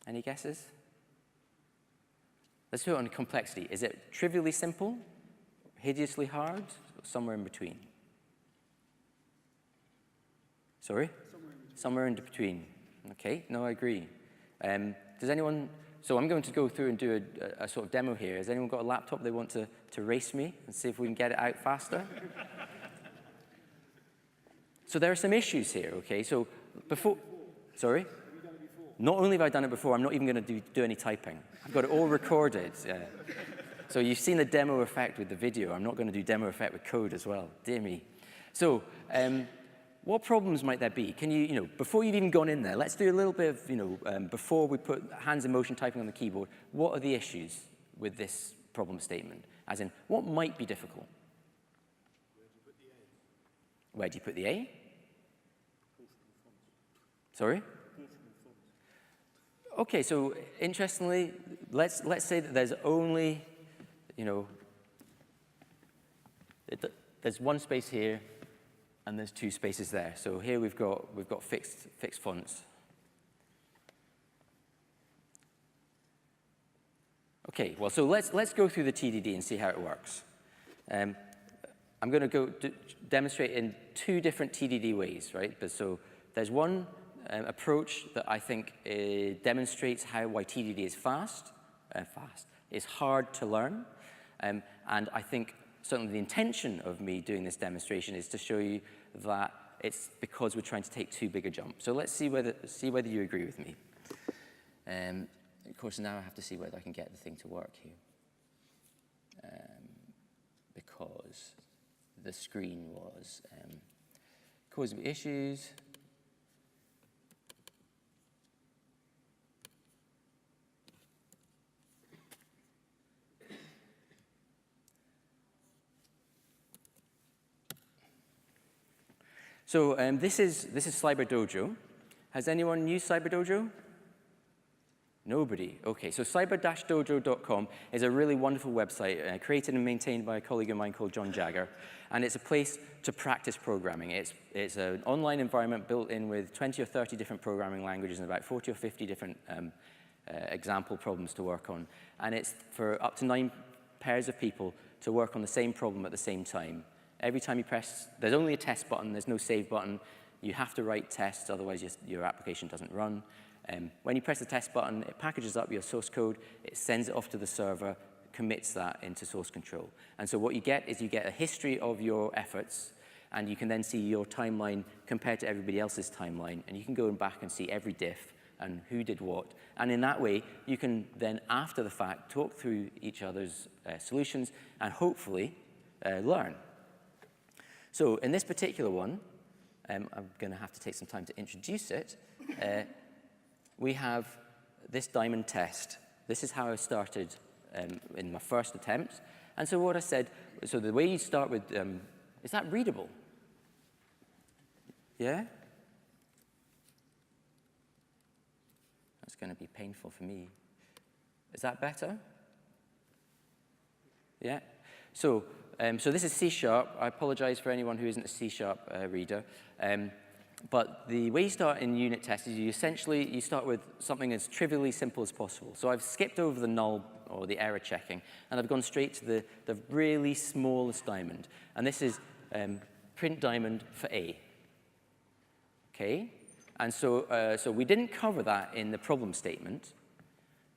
A: Any guesses? Let's do it on complexity. Is it trivially simple, hideously hard, or somewhere in between? Sorry? Somewhere in between. Okay, no, I agree. Does anyone, so I'm going to go through and do a sort of demo here. Has anyone got a laptop they want to race me and see if we can get it out faster? So there are some issues here, okay? So before, sorry? Not only have I done it before, I'm not even going to do any typing. I've got it all recorded. Yeah. So you've seen the demo effect with the video. I'm not going to do demo effect with code as well. Dear me. So what problems might there be? Can you, before you've even gone in there, let's do a little bit of, before we put hands in motion typing on the keyboard, what are the issues with this problem statement? As in, what might be difficult? Where do you put the A? Sorry? Okay, so interestingly, let's say that there's only, there's one space here, and there's two spaces there. So here we've got fixed fonts. Okay, well, so let's go through the TDD and see how it works. I'm going to demonstrate in two different TDD ways, right? So there's one approach that I think demonstrates why TDD is is hard to learn. And I think certainly the intention of me doing this demonstration is to show you that it's because we're trying to take too big a jump. So let's see whether you agree with me. Of course, now I have to see whether I can get the thing to work here. Because the screen was causing me issues. So this is Cyber Dojo. Has anyone used Cyber Dojo? Nobody. Okay, so cyber-dojo.com is a really wonderful website created and maintained by a colleague of mine called John Jagger, and it's a place to practice programming. It's an online environment built in with 20 or 30 different programming languages and about 40 or 50 different example problems to work on. And it's for up to 9 pairs of people to work on the same problem at the same time. Every time you press, there's only a test button, there's no save button. You have to write tests, otherwise your application doesn't run. When you press the test button, it packages up your source code, it sends it off to the server, commits that into source control. And so what you get is you get a history of your efforts, and you can then see your timeline compared to everybody else's timeline, and you can go back and see every diff and who did what. And in that way, you can then, after the fact, talk through each other's solutions and hopefully learn. So in this particular one, I'm going to have to take some time to introduce it. We have this diamond test. This is how I started in my first attempt. And so what I said, so the way you start with, is that readable? Yeah? That's going to be painful for me. Is that better? Yeah? So this is C#. I apologize for anyone who isn't a C# reader. But the way you start in unit tests is you start with something as trivially simple as possible. So I've skipped over the null or the error checking, and I've gone straight to the really smallest diamond. And this is print diamond for A. Okay? And so we didn't cover that in the problem statement.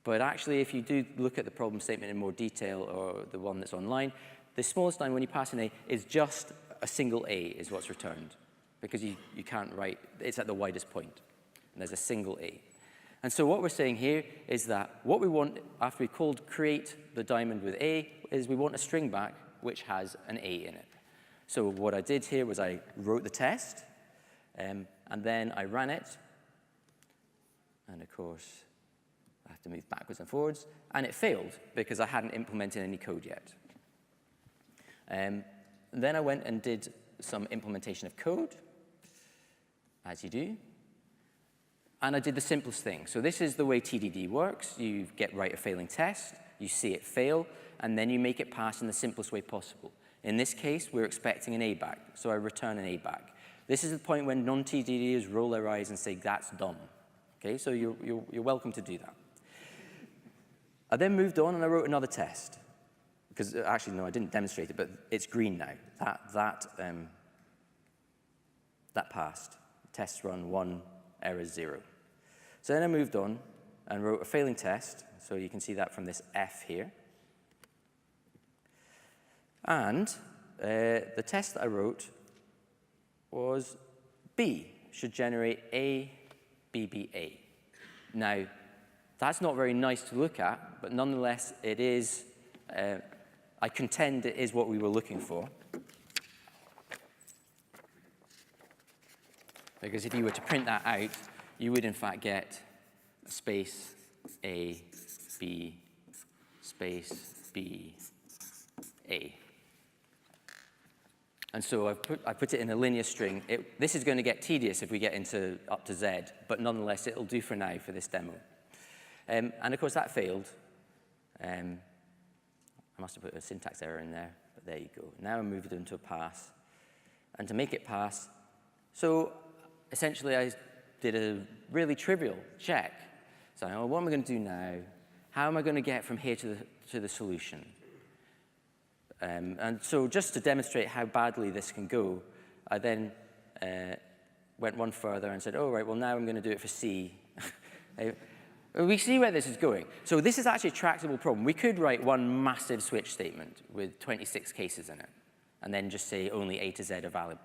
A: But actually, if you do look at the problem statement in more detail, or the one that's online, the smallest diamond when you pass an A is just a single A is what's returned. Because you can't write, it's at the widest point, and there's a single A. And so what we're saying here is that what we want, after we called create the diamond with A, is we want a string back which has an A in it. So what I did here was I wrote the test, and then I ran it. And of course, I have to move backwards and forwards. And it failed because I hadn't implemented any code yet. Then I went and did some implementation of code, as you do. And I did the simplest thing. So this is the way TDD works. You write a failing test, you see it fail, and then you make it pass in the simplest way possible. In this case, we're expecting an A back, so I return an A back. This is the point when non-TDDers roll their eyes and say, that's dumb. Okay, so you're welcome to do that. I then moved on and I wrote another test. Because actually, no, I didn't demonstrate it, but it's green now. That passed. Test run 1, error 0. So then I moved on and wrote a failing test. So you can see that from this F here. And the test that I wrote was B, should generate A, B, B, A. Now, that's not very nice to look at, but nonetheless, it is, I contend it is what we were looking for. Because if you were to print that out, you would in fact get space A, B, space B, A. And so I put it in a linear string. This is going to get tedious if we get into up to Z, but nonetheless, it'll do for now for this demo. And of course, that failed. I must have put a syntax error in there, but there you go. Now I moved it into a pass. And to make it pass, so essentially I did a really trivial check. So what am I going to do now? How am I going to get from here to the solution? And so just to demonstrate how badly this can go, I then went one further and said, oh, right, well, now I'm going to do it for C. We see where this is going. So this is actually a tractable problem. We could write one massive switch statement with 26 cases in it, and then just say only A to Z are valid.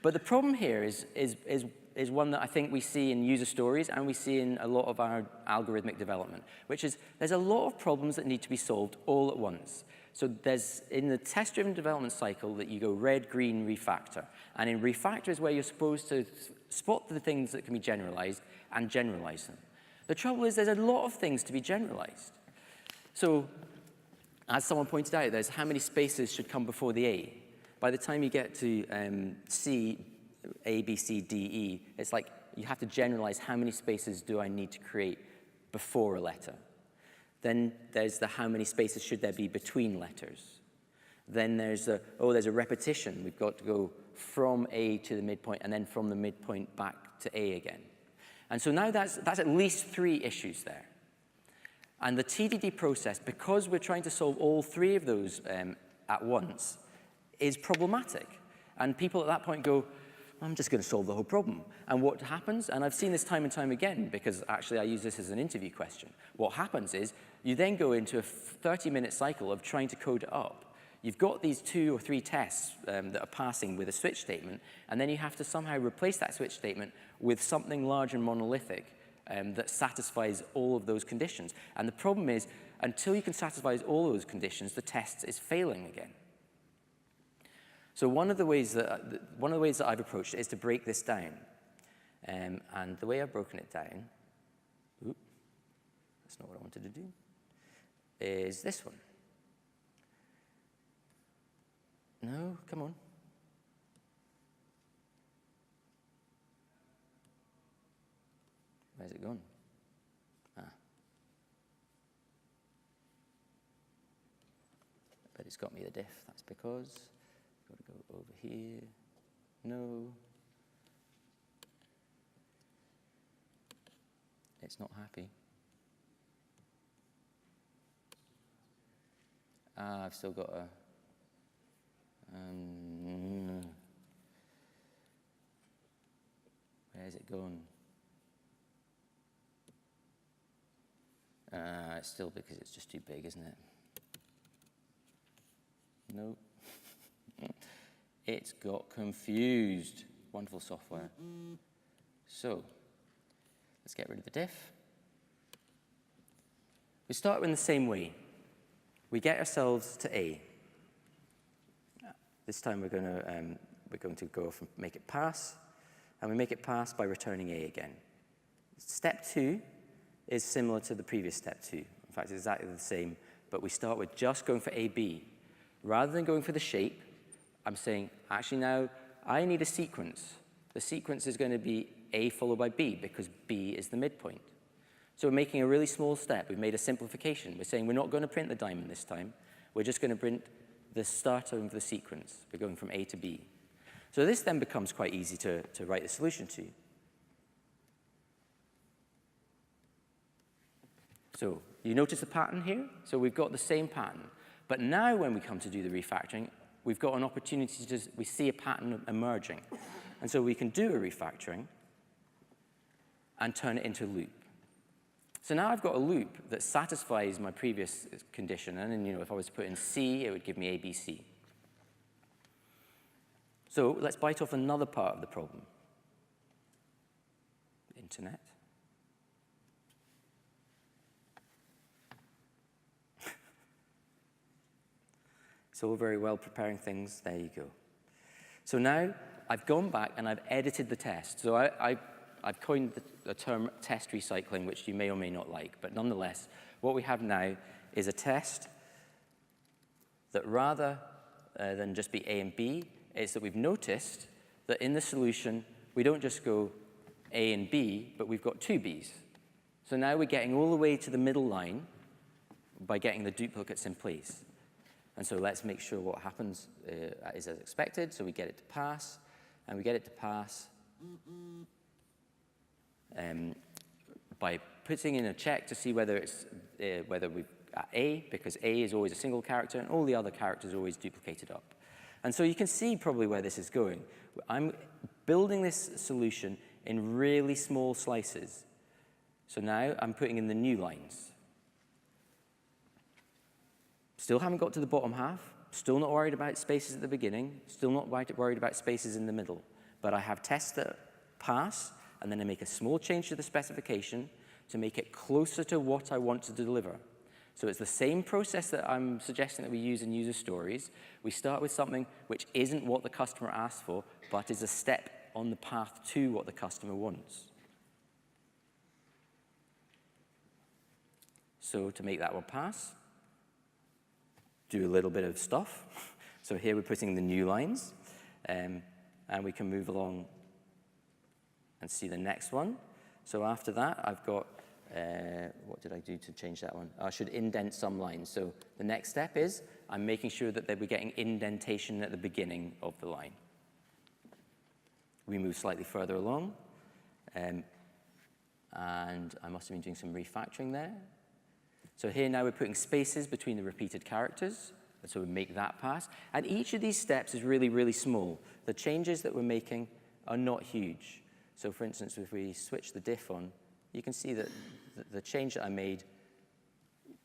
A: But the problem here is one that I think we see in user stories and we see in a lot of our algorithmic development, which is there's a lot of problems that need to be solved all at once. So there's, in the test-driven development cycle, that you go red, green, refactor. And in refactor is where you're supposed to spot the things that can be generalized and generalize them. The trouble is there's a lot of things to be generalized. So as someone pointed out, there's how many spaces should come before the A. By the time you get to C, A, B, C, D, E, it's like you have to generalize how many spaces do I need to create before a letter. Then there's the how many spaces should there be between letters. Then there's the, oh, there's a repetition. We've got to go from A to the midpoint and then from the midpoint back to A again. And so now that's at least 3 issues there. And the TDD process, because we're trying to solve all 3 of those at once, is problematic. And people at that point go, I'm just going to solve the whole problem. And what happens, and I've seen this time and time again, because actually I use this as an interview question. What happens is you then go into a 30-minute cycle of trying to code it up. You've got these 2 or 3 tests that are passing with a switch statement, and then you have to somehow replace that switch statement with something large and monolithic that satisfies all of those conditions. And the problem is, until you can satisfy all those conditions, the test is failing again. So one of the ways that I've approached it is to break this down. And the way I've broken it down, that's not what I wanted to do, is this one. No, come on. Where's it gone? But it's got me the diff. That's because I've got to go over here. No. It's not happy. I've still got a... where's it gone? It's still because it's just too big, isn't it? Nope. It's got confused. Wonderful software. So, let's get rid of the diff. We start in the same way. We get ourselves to A. This time we're going to go from make it pass, and we make it pass by returning A again. Step 2 is similar to the previous step 2. In fact, it's exactly the same, but we start with just going for AB. Rather than going for the shape, I'm saying, actually now, I need a sequence. The sequence is going to be A followed by B, because B is the midpoint. So we're making a really small step. We've made a simplification. We're saying we're not going to print the diamond this time. We're just going to print the start of the sequence. We're going from A to B. So this then becomes quite easy to write the solution to. So you notice the pattern here? So we've got the same pattern. But now when we come to do the refactoring, we've got an opportunity to we see a pattern emerging. And so we can do a refactoring and turn it into a loop. So now I've got a loop that satisfies my previous condition. And then, if I was to put in C, it would give me ABC. So let's bite off another part of the problem. Internet. It's all very well preparing things. There you go. So now I've gone back and I've edited the test. So I've coined the term test recycling, which you may or may not like. But nonetheless, what we have now is a test that rather than just be A and B, is that we've noticed that in the solution, we don't just go A and B, but we've got two Bs. So now we're getting all the way to the middle line by getting the duplicates in place. And so let's make sure what happens is as expected. So we get it to pass, and we get it to pass by putting in a check to see whether it's whether we've at A, because A is always a single character, and all the other characters are always duplicated up. And so you can see probably where this is going. I'm building this solution in really small slices. So now I'm putting in the new lines. Still haven't got to the bottom half, still not worried about spaces at the beginning, still not worried about spaces in the middle. But I have tests that pass, and then I make a small change to the specification to make it closer to what I want to deliver. So it's the same process that I'm suggesting that we use in user stories. We start with something which isn't what the customer asked for, but is a step on the path to what the customer wants. So to make that one pass, do a little bit of stuff. So here we're putting the new lines, and we can move along and see the next one. So after that, I've got, what did I do to change that one? I should indent some lines. So the next step is I'm making sure that we're getting indentation at the beginning of the line. We move slightly further along, and I must have been doing some refactoring there. So here now we're putting spaces between the repeated characters, and so we make that pass. And each of these steps is really, really small. The changes that we're making are not huge. So for instance, if we switch the diff on, you can see that the change that I made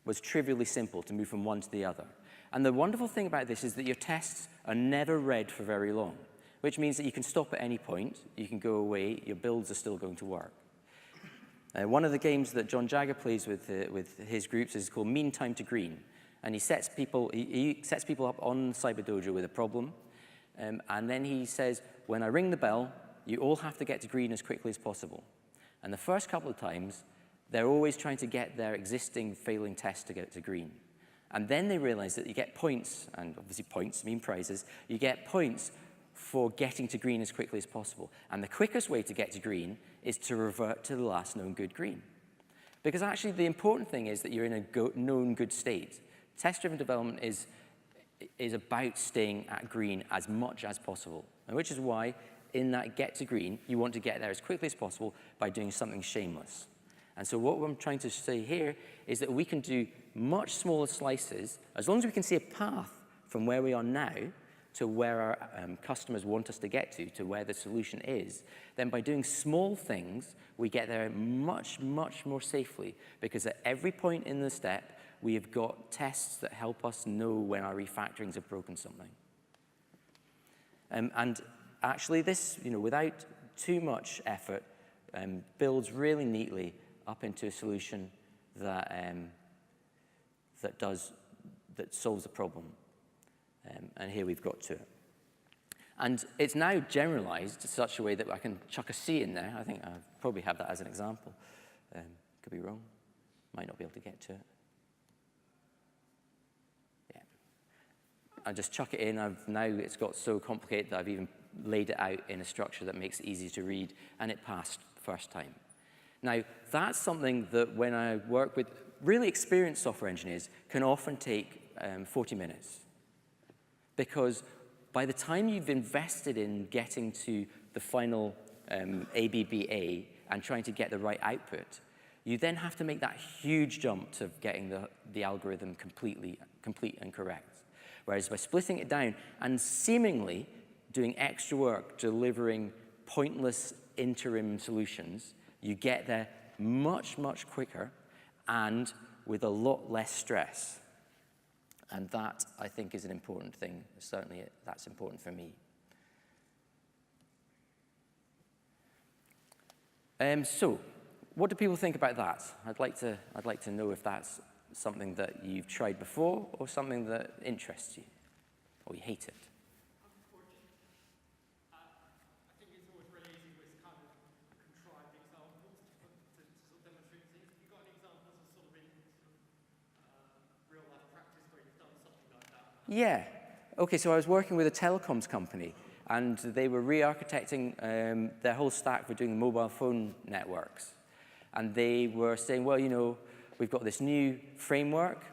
A: was trivially simple to move from one to the other. And the wonderful thing about this is that your tests are never read for very long, which means that you can stop at any point, you can go away, your builds are still going to work. One of the games that John Jagger plays with his groups is called Mean Time to Green. And he sets people up on Cyber Dojo with a problem. And then he says, when I ring the bell, you all have to get to green as quickly as possible. And the first couple of times, they're always trying to get their existing failing test to get to green. And then they realize that you get points, and obviously points mean prizes, you get points for getting to green as quickly as possible. And the quickest way to get to green is to revert to the last known good green. Because actually the important thing is that you're in a known good state. Test-driven development is about staying at green as much as possible, and which is why in that get to green, you want to get there as quickly as possible by doing something shameless. And so what I'm trying to say here is that we can do much smaller slices, as long as we can see a path from where we are now to where our customers want us to get to where the solution is, then by doing small things, we get there much, much more safely, because at every point in the step, we have got tests that help us know when our refactorings have broken something. And actually this, without too much effort, builds really neatly up into a solution that solves the problem. And here we've got to it. And it's now generalized in such a way that I can chuck a C in there. I think I probably have that as an example. Could be wrong. Might not be able to get to it. Yeah. I just chuck it in. Now it's got so complicated that I've even laid it out in a structure that makes it easy to read, and it passed the first time. Now, that's something that when I work with really experienced software engineers can often take 40 minutes. Because by the time you've invested in getting to the final ABBA and trying to get the right output, you then have to make that huge jump to getting the algorithm complete and correct. Whereas by splitting it down and seemingly doing extra work delivering pointless interim solutions, you get there much, much quicker and with a lot less stress. And that, I think, is an important thing. Certainly, that's important for me. So, what do people think about that? I'd like to know if that's something that you've tried before or something that interests you, or you hate it.
B: I think it's always really easy with kind of contrived examples to demonstrate things. Have you got any examples of sort of in real life practice where you've done something like that?
A: Yeah. Okay, so I was working with a telecoms company, and they were re-architecting their whole stack for doing mobile phone networks. And they were saying, well, we've got this new framework,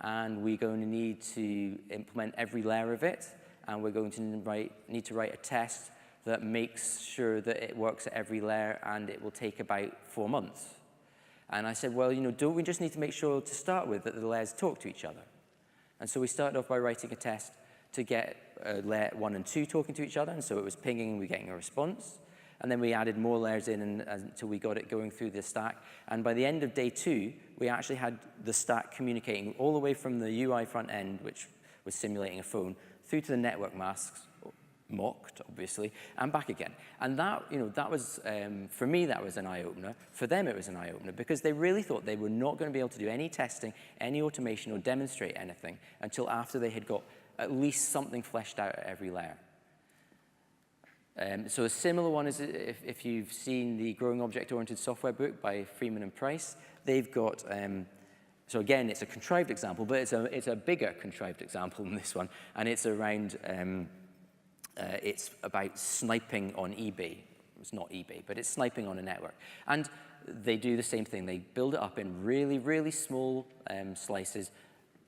A: and we're going to need to implement every layer of it, and we're going to need to write a test that makes sure that it works at every layer, and it will take about 4 months. And I said, well, don't we just need to make sure to start with that the layers talk to each other? And so we started off by writing a test to get layer 1 and 2 talking to each other, and so it was pinging and we were getting a response. And then we added more layers in until we got it going through the stack. And by the end of day 2, we actually had the stack communicating all the way from the UI front end, which was simulating a phone, through to the network masks, mocked, obviously, and back again. And that, that was, for me, that was an eye-opener. For them, it was an eye-opener, because they really thought they were not going to be able to do any testing, any automation, or demonstrate anything until after they had got at least something fleshed out at every layer. So a similar one is if you've seen the Growing Object-Oriented Software book by Freeman and Price, they've got, so again, it's a contrived example, but it's a bigger contrived example than this one, and it's around, it's about sniping on eBay. It's not eBay, but it's sniping on a network. And they do the same thing. They build it up in really, really small slices.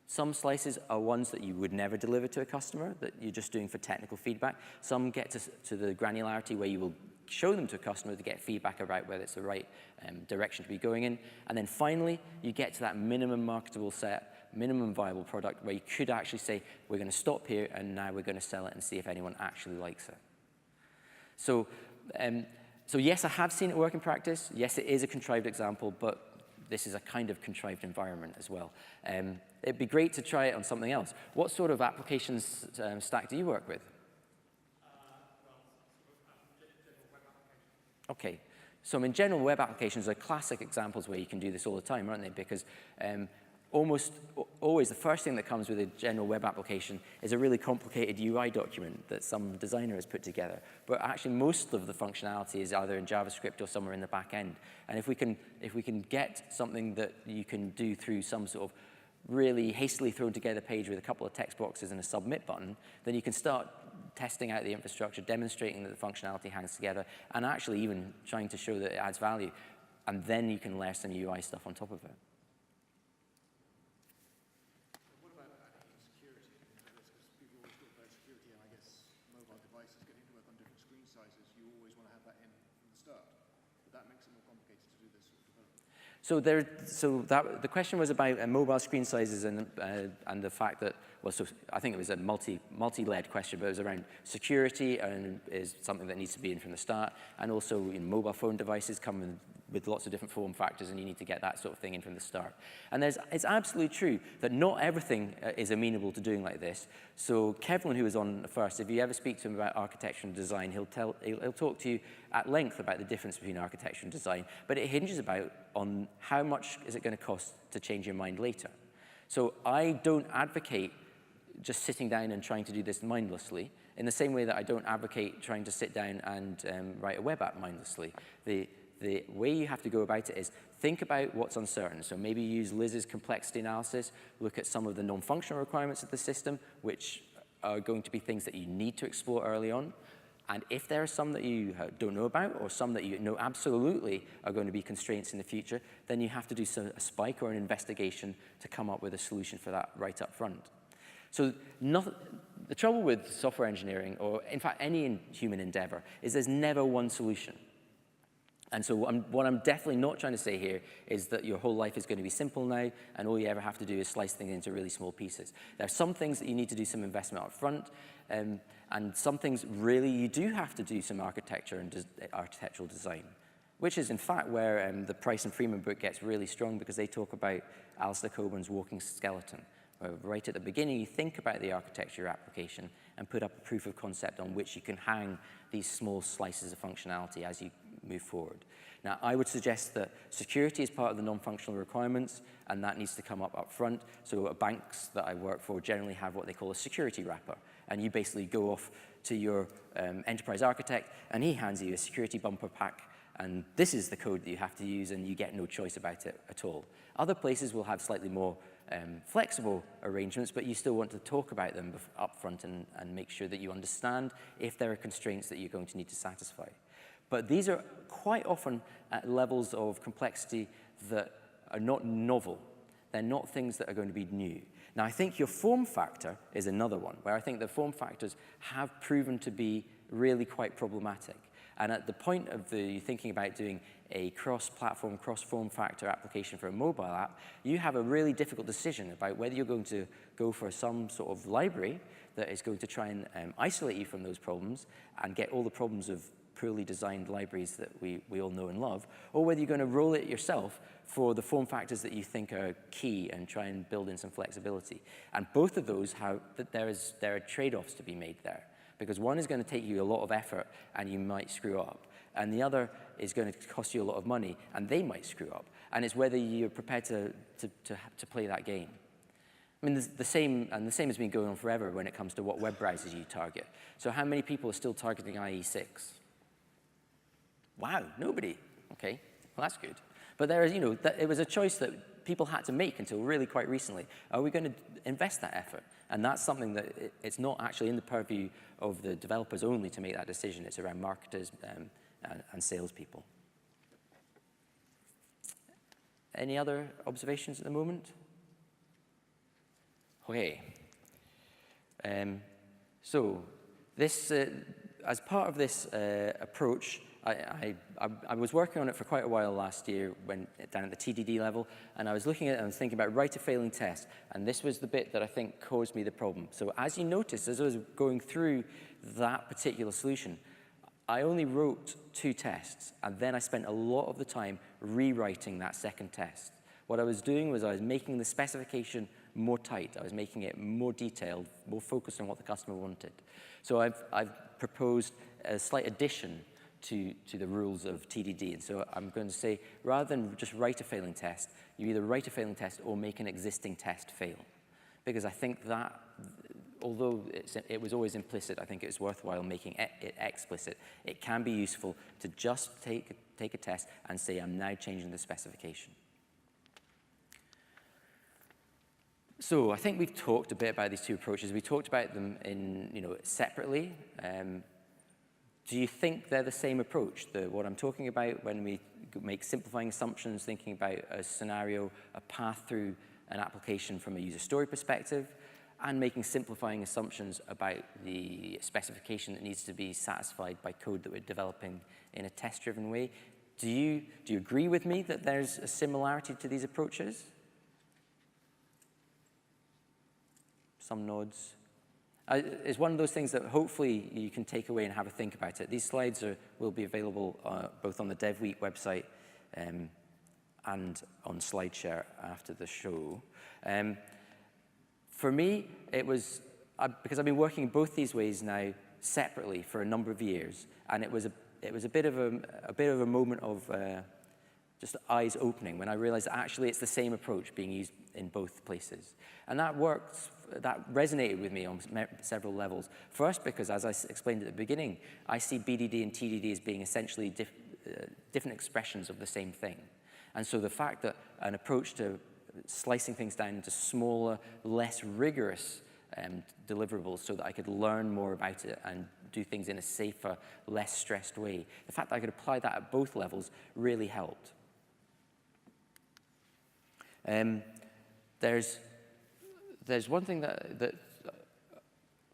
A: Some slices are ones that you would never deliver to a customer, that you're just doing for technical feedback. Some get to the granularity where you will show them to a customer to get feedback about whether it's the right direction to be going in. And then finally, you get to that minimum marketable set, minimum viable product, where you could actually say, we're going to stop here, and now we're going to sell it and see if anyone actually likes it. So, so yes, I have seen it work in practice. Yes, it is a contrived example, but this is a kind of contrived environment as well. It'd be great to try it on something else. What sort of applications stack do you work with?
B: General web applications.
A: Okay, Some in general web applications are classic examples where you can do this all the time, aren't they? Because almost always the first thing that comes with a general web application is a really complicated UI document that some designer has put together. But actually most of the functionality is either in JavaScript or somewhere in the back end. And if we can get something that you can do through some sort of really hastily thrown together page with a couple of text boxes and a submit button, then you can start testing out the infrastructure, demonstrating that the functionality hangs together, and actually even trying to show that it adds value. And then you can layer some UI stuff on top of it.
C: What about adding security? Because people always talk about security, and I guess mobile devices getting to work on different screen sizes. You always want to have that in from the start. But that makes it more complicated to do this sort of development.
A: The question was about mobile screen sizes and the fact that, well, so I think it was a multi-led question, but it was around security and is something that needs to be in from the start, and also mobile phone devices come with lots of different form factors, and you need to get that sort of thing in from the start. And it's absolutely true that not everything is amenable to doing like this. So Kevlin, who was on first, if you ever speak to him about architecture and design, he'll talk to you at length about the difference between architecture and design, but it hinges on how much is it going to cost to change your mind later. So I don't advocate just sitting down and trying to do this mindlessly, in the same way that I don't advocate trying to sit down and write a web app mindlessly. The way you have to go about it is think about what's uncertain. So maybe use Liz's complexity analysis, look at some of the non-functional requirements of the system, which are going to be things that you need to explore early on. And if there are some that you don't know about, or some that you know absolutely are going to be constraints in the future, then you have to do a spike or an investigation to come up with a solution for that right up front. So the trouble with software engineering, or in fact any human endeavor, is there's never one solution. And so what I'm definitely not trying to say here is that your whole life is going to be simple now, and all you ever have to do is slice things into really small pieces. There are some things that you need to do some investment up front, and some things really you do have to do some architecture and architectural design, which is in fact where the Price and Freeman book gets really strong, because they talk about Alistair Coburn's walking skeleton. Right at the beginning, you think about the architecture of your application and put up a proof of concept on which you can hang these small slices of functionality as you move forward. Now, I would suggest that security is part of the non-functional requirements, and that needs to come up front. So banks that I work for generally have what they call a security wrapper, and you basically go off to your enterprise architect, and he hands you a security bumper pack, and this is the code that you have to use, and you get no choice about it at all. Other places will have slightly more flexible arrangements, but you still want to talk about them up front and make sure that you understand if there are constraints that you're going to need to satisfy. But these are quite often at levels of complexity that are not novel. They're not things that are going to be new. Now, I think your form factor is another one, where I think the form factors have proven to be really quite problematic. And at the point of you thinking about doing a cross-platform, cross-form factor application for a mobile app, you have a really difficult decision about whether you're going to go for some sort of library that is going to try and isolate you from those problems and get all the problems of poorly designed libraries that we all know and love, or whether you're going to roll it yourself for the form factors that you think are key and try and build in some flexibility. And both of those there are trade-offs to be made there, because one is going to take you a lot of effort and you might screw up, and the other is going to cost you a lot of money and they might screw up. And it's whether you're prepared to play that game. I mean, the same has been going on forever when it comes to what web browsers you target. So how many people are still targeting IE6? Wow, nobody. Okay, well, that's good. But there is, it was a choice that people had to make until really quite recently. Are we going to invest that effort? And that's something that it's not actually in the purview of the developers only to make that decision. It's around marketers and salespeople. Any other observations at the moment? Okay. So this, as part of this approach, I was working on it for quite a while last year down at the TDD level, and I was looking at it and thinking about write a failing test, and this was the bit that I think caused me the problem. So as you noticed, as I was going through that particular solution, I only wrote 2 tests, and then I spent a lot of the time rewriting that second test. What I was doing was I was making the specification more tight. I was making it more detailed, more focused on what the customer wanted. So I've proposed a slight addition to the rules of TDD. And so I'm going to say, rather than just write a failing test, you either write a failing test or make an existing test fail. Because I think that, although it was always implicit, I think it's worthwhile making it explicit. It can be useful to just take a test and say, I'm now changing the specification. So I think we've talked a bit about these two approaches. We talked about them separately. Do you think they're the same approach? What I'm talking about when we make simplifying assumptions, thinking about a scenario, a path through an application from a user story perspective, and making simplifying assumptions about the specification that needs to be satisfied by code that we're developing in a test-driven way. Do you agree with me that there's a similarity to these approaches? Some nods. It's one of those things that hopefully you can take away and have a think about it. These slides will be available both on the DevWeek website and on SlideShare after the show. For me, it was, because I've been working both these ways now separately for a number of years, and it was a bit of a moment of just eyes opening when I realized that actually it's the same approach being used in both places. And that resonated with me on several levels. First, because as I explained at the beginning, I see BDD and TDD as being essentially different expressions of the same thing. And so the fact that an approach to slicing things down into smaller, less rigorous deliverables so that I could learn more about it and do things in a safer, less stressed way, the fact that I could apply that at both levels really helped. There's one thing that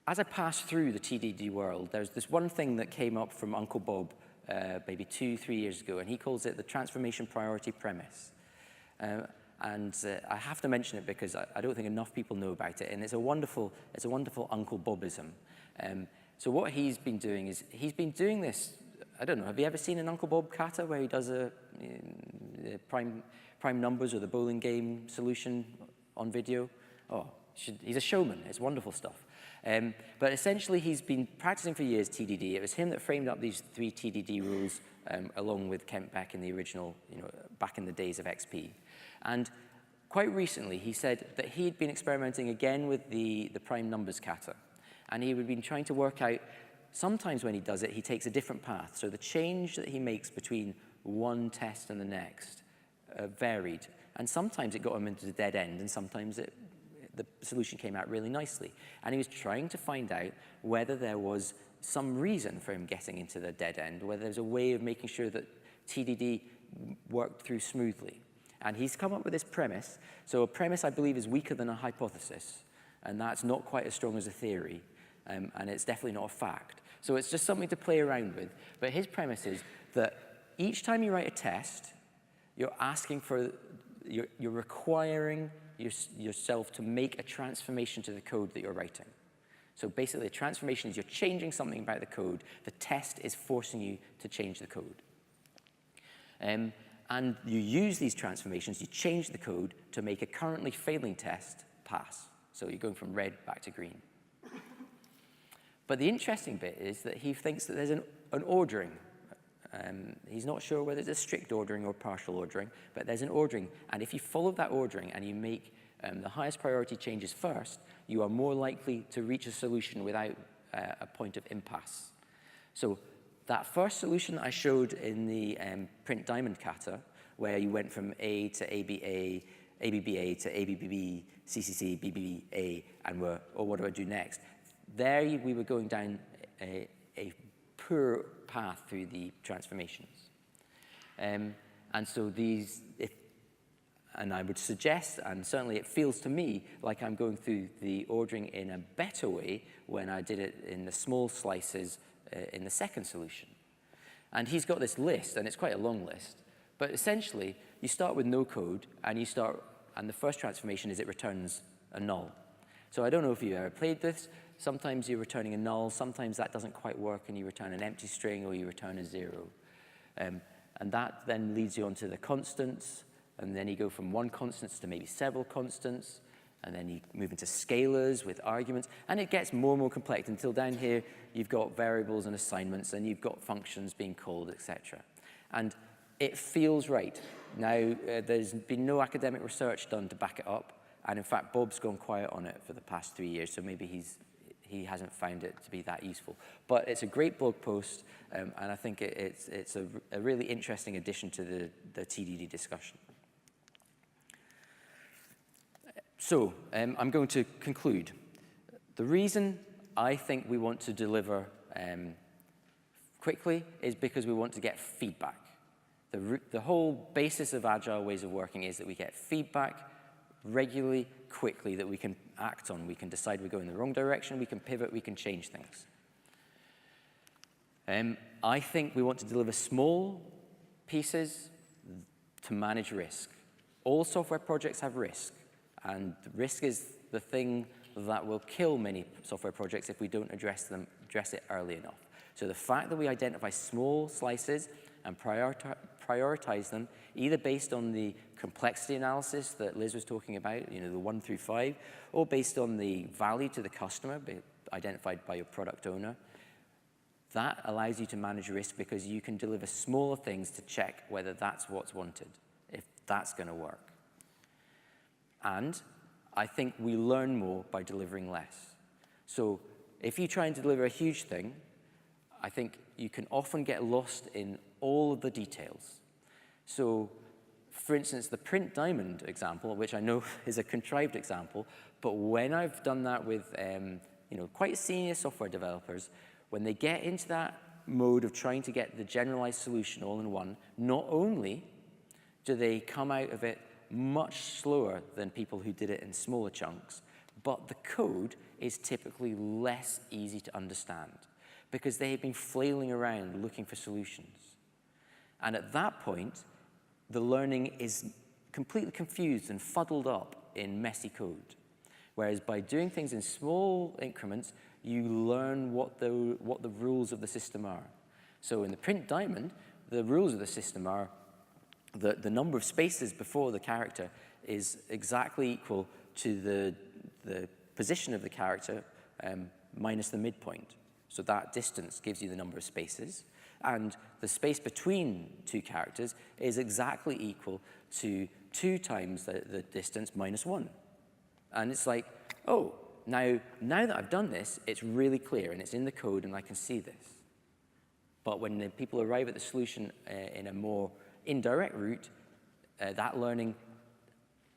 A: as I passed through the TDD world, there's this one thing that came up from Uncle Bob maybe 2-3 years ago, and he calls it the transformation priority premise. And I have to mention it because I don't think enough people know about it, and it's a wonderful Uncle Bobism. So what he's been doing is, he's been doing this, I don't know, have you ever seen an Uncle Bob kata where he does a prime numbers or the bowling game solution on video? Oh, he's a showman, it's wonderful stuff. But essentially he's been practicing for years TDD. It was him that framed up these 3 TDD rules along with Kent Beck in the original, back in the days of XP. And quite recently he said that he'd been experimenting again with the prime numbers kata. And he had been trying to work out, sometimes when he does it, he takes a different path. So the change that he makes between one test and the next varied. And sometimes it got him into the dead end, and sometimes the solution came out really nicely. And he was trying to find out whether there was some reason for him getting into the dead end, whether there's a way of making sure that TDD worked through smoothly. And he's come up with this premise. So a premise, I believe, is weaker than a hypothesis. And that's not quite as strong as a theory. And it's definitely not a fact. So it's just something to play around with. But his premise is that each time you write a test, you're asking for, you're requiring yourself to make a transformation to the code that you're writing. So basically, a transformation is you're changing something about the code. The test is forcing you to change the code. And you use these transformations, you change the code to make a currently failing test pass. So you're going from red back to green. But the interesting bit is that he thinks that there's an ordering. He's not sure whether it's a strict ordering or partial ordering, but there's an ordering. And if you follow that ordering and you make the highest priority changes first, you are more likely to reach a solution without a point of impasse. So that first solution that I showed in the print diamond kata, where you went from A to ABA, ABBA to ABBB, CCC, BBBA, and what do I do next? There we were going down a poor path through the transformations. And so and I would suggest, and certainly it feels to me like I'm going through the ordering in a better way when I did it in the small slices in the second solution. And he's got this list, and it's quite a long list. But essentially, you start with no code, and the first transformation is it returns a null. So I don't know if you've ever played this. Sometimes you're returning a null, sometimes that doesn't quite work, and you return an empty string, or you return a 0. And that then leads you on to the constants, and then you go from one constant to maybe several constants, and then you move into scalars with arguments, and it gets more and more complex until down here you've got variables and assignments, and you've got functions being called, etc. And it feels right. Now, there's been no academic research done to back it up, and in fact, Bob's gone quiet on it for the past 3 years, so maybe he hasn't found it to be that useful. But it's a great blog post, and I think it's a really interesting addition to the TDD discussion. So, I'm going to conclude. The reason I think we want to deliver quickly is because we want to get feedback. The whole basis of agile ways of working is that we get feedback regularly, quickly, that we can act on. We can decide we're going in the wrong direction, we can pivot, we can change things. I think we want to deliver small pieces to manage risk. All software projects have risk. And risk is the thing that will kill many software projects if we don't address it early enough. So the fact that we identify small slices and prioritize them, either based on the complexity analysis that Liz was talking about, the 1 through 5, or based on the value to the customer identified by your product owner, that allows you to manage risk because you can deliver smaller things to check whether that's what's wanted, if that's going to work. And I think we learn more by delivering less. So if you try and deliver a huge thing, I think you can often get lost in all of the details. So, for instance, the print diamond example, which I know is a contrived example, but when I've done that with quite senior software developers, when they get into that mode of trying to get the generalized solution all in one, not only do they come out of it much slower than people who did it in smaller chunks, but the code is typically less easy to understand because they have been flailing around looking for solutions. And at that point, the learning is completely confused and fuddled up in messy code. Whereas by doing things in small increments, you learn what the rules of the system are. So in the print diamond, the rules of the system are the number of spaces before the character is exactly equal to the position of the character minus the midpoint. So that distance gives you the number of spaces. And the space between two characters is exactly equal to 2 times the distance minus 1. And it's like, oh, now that I've done this, it's really clear, and it's in the code, and I can see this. But when the people arrive at the solution in a more indirect route, that learning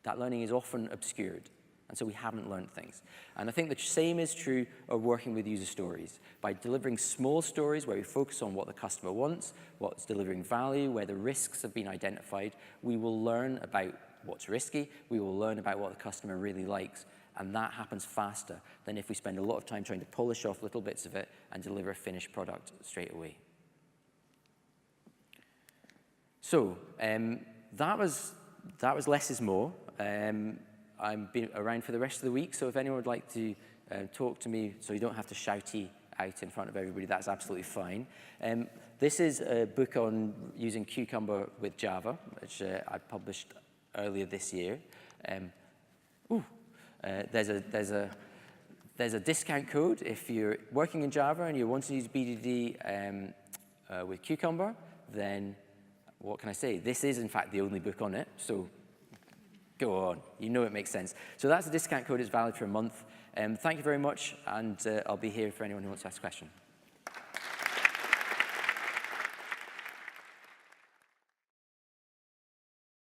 A: is often obscured. And so we haven't learned things. And I think the same is true of working with user stories. By delivering small stories where we focus on what the customer wants, what's delivering value, where the risks have been identified, we will learn about what's risky, we will learn about what the customer really likes, and that happens faster than if we spend a lot of time trying to polish off little bits of it and deliver a finished product straight away. So that was less is more. I'm been around for the rest of the week, so if anyone would like to talk to me so you don't have to shouty out in front of everybody, that's absolutely fine. This is a book on using Cucumber with Java, which I published earlier this year. There's a discount code if you're working in Java and you want to use BDD with Cucumber, then what can I say? This is, in fact, the only book on it, so go on. You know it makes sense. So that's the discount code. It's valid for a month. Thank you very much, and I'll be here for anyone who wants to ask a question.